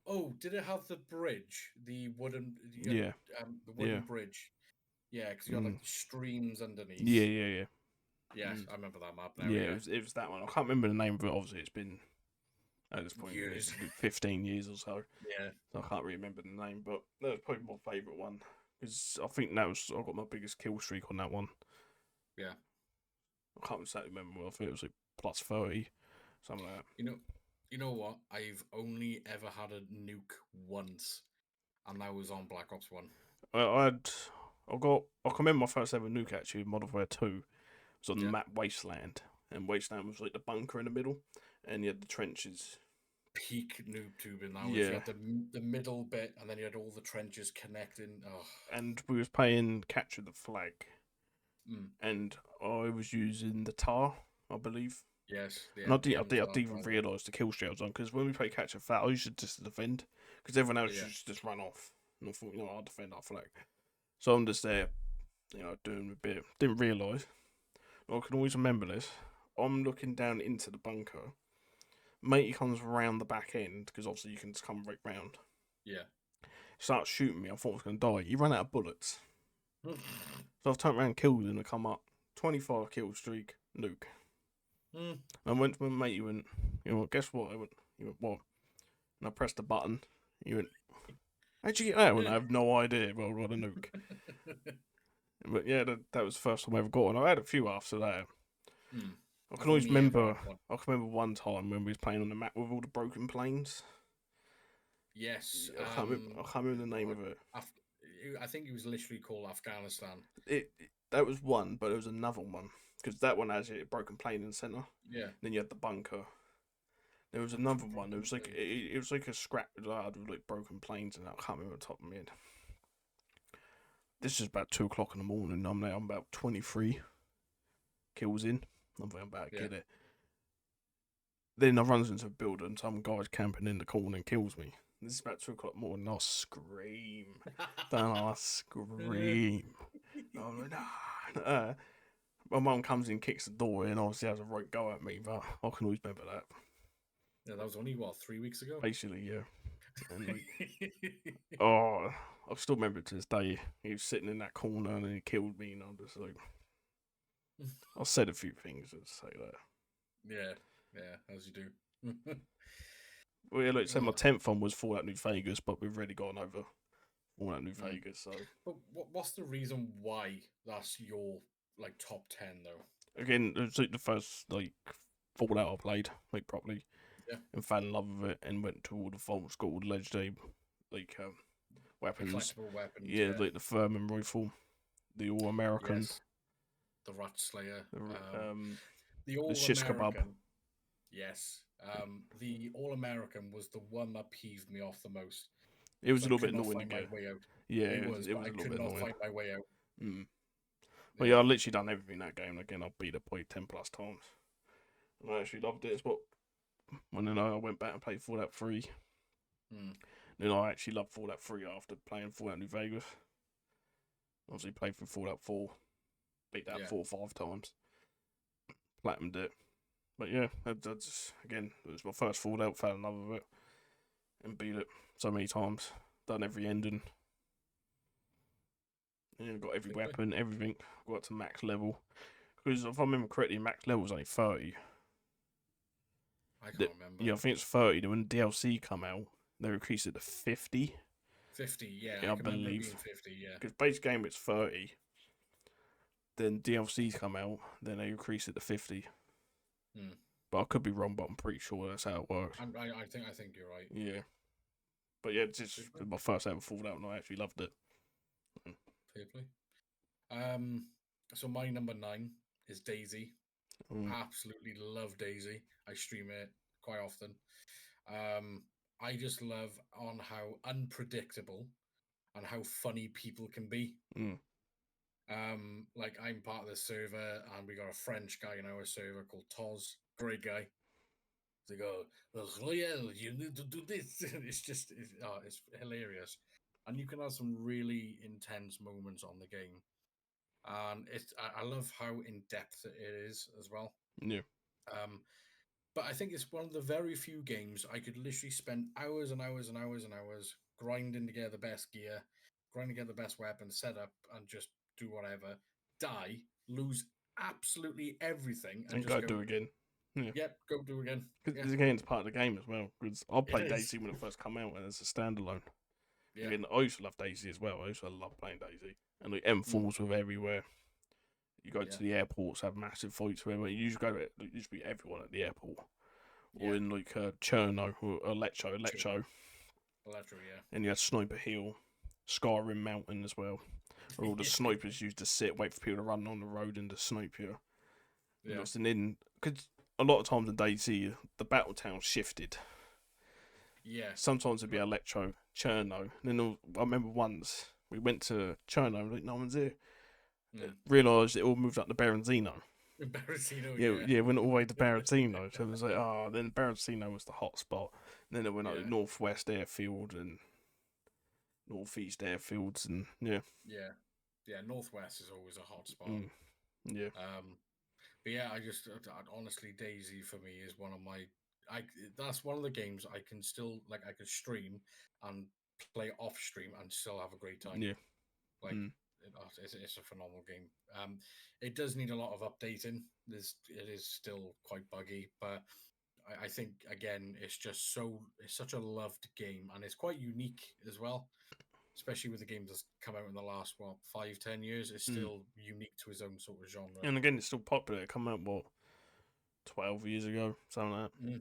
Oh, did it have the bridge? The wooden... the wooden bridge. Yeah, because you had like streams underneath. Yeah. Yes, I remember that map now. Yeah, it was that one. I can't remember the name of it. Obviously, it's been... At this point, years. 15 years or so. Yeah. So I can't really remember the name, but that was probably my favourite one. Because I think I got my biggest kill streak on that one. Yeah. I can't exactly remember. I think it was like plus 30, something like that. You know what? I've only ever had a nuke once, and that was on Black Ops 1. I can remember my first ever nuke actually, Modern Warfare 2. It was on the Yeah. map Wasteland, and Wasteland was like the bunker in the middle, and you had the trenches. Peak noob tubing now. Yeah. You had the middle bit, and then you had all the trenches connecting. Oh. And we was playing Capture the Flag, Mm. and I was using the TAR, I believe. Yes. And I didn't even realise the kill streak I was on, because when we play Capture the Flag, I used to just defend, because everyone else used to just run off. And I thought, I'll defend our flag. So I'm just there, doing a bit. Didn't realise. I can always remember this. I'm looking down into the bunker. Matey comes round the back end, because obviously you can just come right round. Yeah. Starts shooting me. I thought I was going to die. He ran out of bullets. So I've turned around and killed him and come up. 25 kill streak, nuke. I went to my mate, he went, guess what? He went, what? And I pressed the button. He went, how'd you get that one? I have no idea. Well, I got a nuke. But yeah, that was the first time I ever got one. I had a few after that. I can always remember. I can remember one time when we was playing on the map with all the broken planes. Yes. I can't remember the name of it. I think it was literally called Afghanistan. That was one, but there was another one, because that one has a broken plane in the center. Yeah. Then you had the bunker. There was another one. It was like a scrap yard with like broken planes, and I can't remember the top of my head. This is about 2 o'clock in the morning. I'm about 23 kills in. I'm about to get it. Then I runs into a building. Some guy's camping in the corner and kills me. This is about 2 o'clock in the morning. I scream. I scream. I'm like, nah. My mum comes in, kicks the door in, obviously has a right go at me, but I can always remember that. Yeah, that was only, 3 weeks ago? Basically, yeah. And I still remember it to this day. He was sitting in that corner and he killed me, and I'm just like, I said a few things to say that. Yeah, as you do. Well, yeah, like I said, my 10th one was Fallout New Vegas, but we've already gone over Fallout New Vegas, so. But what's the reason why that's your, top 10, though? Again, it was like the first, Fallout I played, properly. Yeah. And fell in love with it and went to all the Vault School legendary, weapons. Collectible weapons. Yeah, like the Furman rifle, the All American. Yes. The Rat Slayer. The All Shish American. Kebab. Yes. The All American was the one that peeved me off the most. It was a little bit annoying. Yeah, it was a I little could bit not annoying. find my way out. Well, yeah, I literally done everything in that game. Again, I beat it probably 10 plus times. And I actually loved it. But when I went back and played Fallout 3. Then I actually loved Fallout 3 after playing Fallout New Vegas. Obviously played through Fallout 4. Beat that 4 or 5 times. Platinumed it. But yeah, that's again, it was my first Fallout, fell in love with it. And beat it so many times. Done every ending. Yeah, got every weapon, everything. Got to max level. Because if I remember correctly, max level was only 30. I can't remember. Yeah, I think it's 30. Then when DLC come out, they increased it to 50. 50, yeah. I I believe. being 50, yeah. Because base game it's 30. Then DLCs come out, then they increase it to 50. But I could be wrong, but I'm pretty sure that's how it works. I think you're right. Yeah. But yeah, it's just my first ever Fallout, and I actually loved it. Fair play. So my number 9 is Daisy. Absolutely love Daisy. I stream it quite often. I just love on how unpredictable and how funny people can be. I'm part of the server, and we got a French guy in our server called Toz. Great guy. They go, Royale, you need to do this. It's hilarious. And you can have some really intense moments on the game. And I love how in depth it is as well. Yeah. But I think it's one of the very few games I could literally spend hours and hours and hours and hours grinding to get the best gear, grinding to get the best weapon, set up, and just do whatever. Die, lose absolutely everything, and just go do again. Yeah. Yep, go do again. Because again, it's part of the game as well. Because I played Daisy when it first came out as a standalone. Yeah. Again, I used to love Daisy as well. I used to love playing Daisy. And the M4s were everywhere. You go Yeah. to the airports, have massive fights where you usually go. It used to be everyone at the airport, or Yeah. in like Cherno or Electro, Electro, yeah. and you had Sniper Hill, Skyrim Mountain as well, where all the snipers used to sit, wait for people to run on the road and to snipe you. Yeah. And then, because a lot of times in DayZ, the battle town shifted. Yeah. Sometimes it'd be Electro, Cherno. And then I remember once we went to Cherno, like no one's here. Realised it all moved up to Berenzino. Berenzino, Yeah, yeah. yeah, went all the way to Berenzino. So it was like, then Berenzino was the hot spot. And then it went up to Northwest Airfield and Northeast Airfields, and yeah. Yeah, Northwest is always a hot spot. Yeah. But yeah, honestly, DayZ for me is one of my. That's one of the games I can still I could stream and play off stream and still have a great time. Yeah. Like it's a phenomenal game. It does need a lot of updating. It is still quite buggy, but I think again it's such a loved game and it's quite unique as well. Especially with the games that's come out in the last 5-10 years, it's still unique to its own sort of genre. And again, it's still popular. It came out 12 years ago, something like that.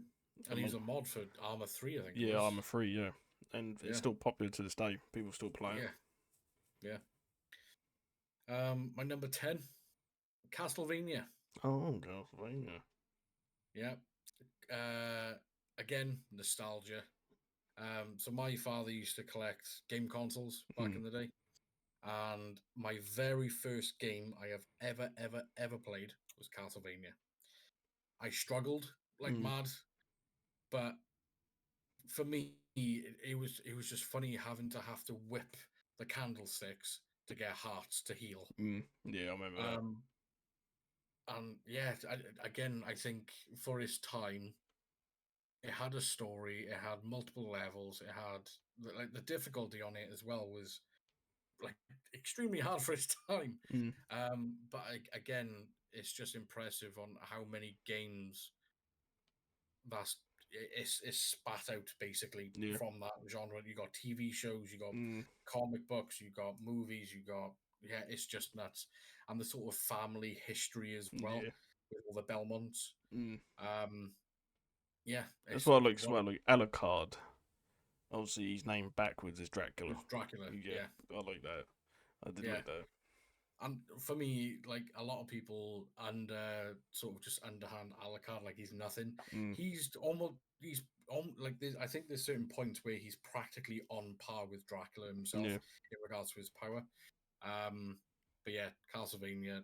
And he was a mod for Arma 3, I think. Yeah, Arma 3, yeah. And it's still popular to this day. People still play it. Yeah. My number 10, Castlevania. Oh, Castlevania. Yeah. Again, nostalgia. So my father used to collect game consoles back in the day. And my very first game I have ever played was Castlevania. I struggled like mad, but for me, it was just funny having to whip the candlesticks to get hearts to heal. Yeah, I remember that. And yeah, again, I think for its time, it had a story. It had multiple levels. It had the difficulty on it as well was extremely hard for its time. But again, it's just impressive on how many games it's spat out basically from that genre. You got TV shows, you got comic books, you got movies, you got it's just nuts, and the sort of family history as well with all the Belmonts. Yeah, that's what I like as well. Like Alucard, obviously he's named backwards as Dracula. Dracula, yeah, I like that. I did like that. And for me, a lot of people sort of just underhand Alucard like he's nothing. He's I think there's certain points where he's practically on par with Dracula himself in regards to his power. But yeah, Castlevania,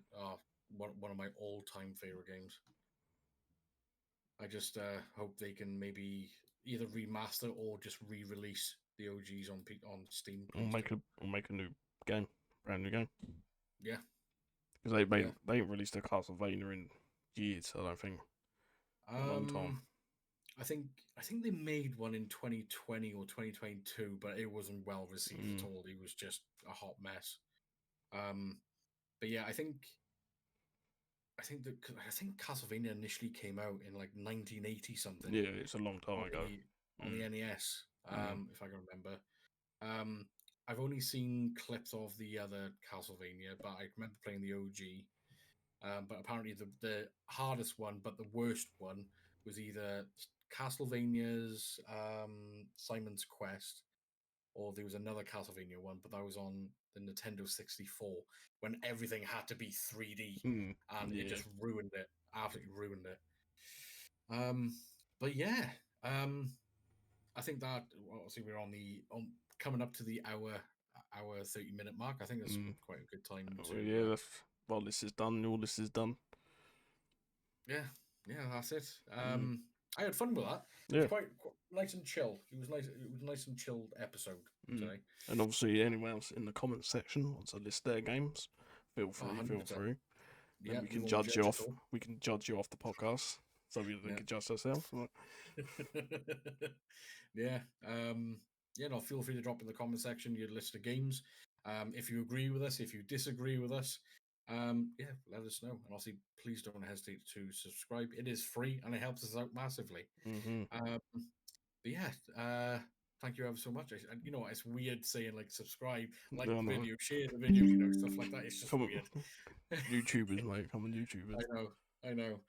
one of my all-time favorite games. I just hope they can maybe either remaster or just re-release the OGs on Steam. Or make a new game, brand new game. Yeah, because they ain't released a Castlevania in years. I don't think. A long time. I think they made one in 2020 or 2022, but it wasn't well received at all. It was just a hot mess. But yeah, I think Castlevania initially came out in 1980 something. Yeah, it's a long time ago. On the NES, if I can remember. I've only seen clips of the other Castlevania, but I remember playing the OG. But apparently the hardest one, but the worst one, was either Castlevania's Simon's Quest, or there was another Castlevania one, but that was on the Nintendo 64 when everything had to be 3D, and it just ruined it. Absolutely ruined it. But yeah, I think that obviously we're coming up to the hour 30-minute mark. I think that's quite a good time to. This is done. All this is done. Yeah, that's it. I had fun with that. Yeah. It was quite nice and chill. It was nice. It was a nice and chilled episode today. And obviously, anyone else in the comments section wants to list their games, feel free. Yeah, we can judge you off. We can judge you off the podcast, so we can judge ourselves. Yeah. No, feel free to drop in the comment section your list of games. If you agree with us, if you disagree with us, let us know. And obviously, please don't hesitate to subscribe. It is free and it helps us out massively. But yeah, thank you ever so much. And you know what? It's weird saying like subscribe, like Yeah, I the know. video, share the video, you know, stuff like that. It's just Come on, weird. YouTubers, mate. Come on, YouTubers. I know.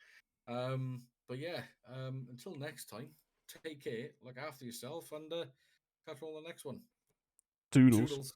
But yeah, until next time, take care, look after yourself, and catch you on the next one. Doodles. Toodles.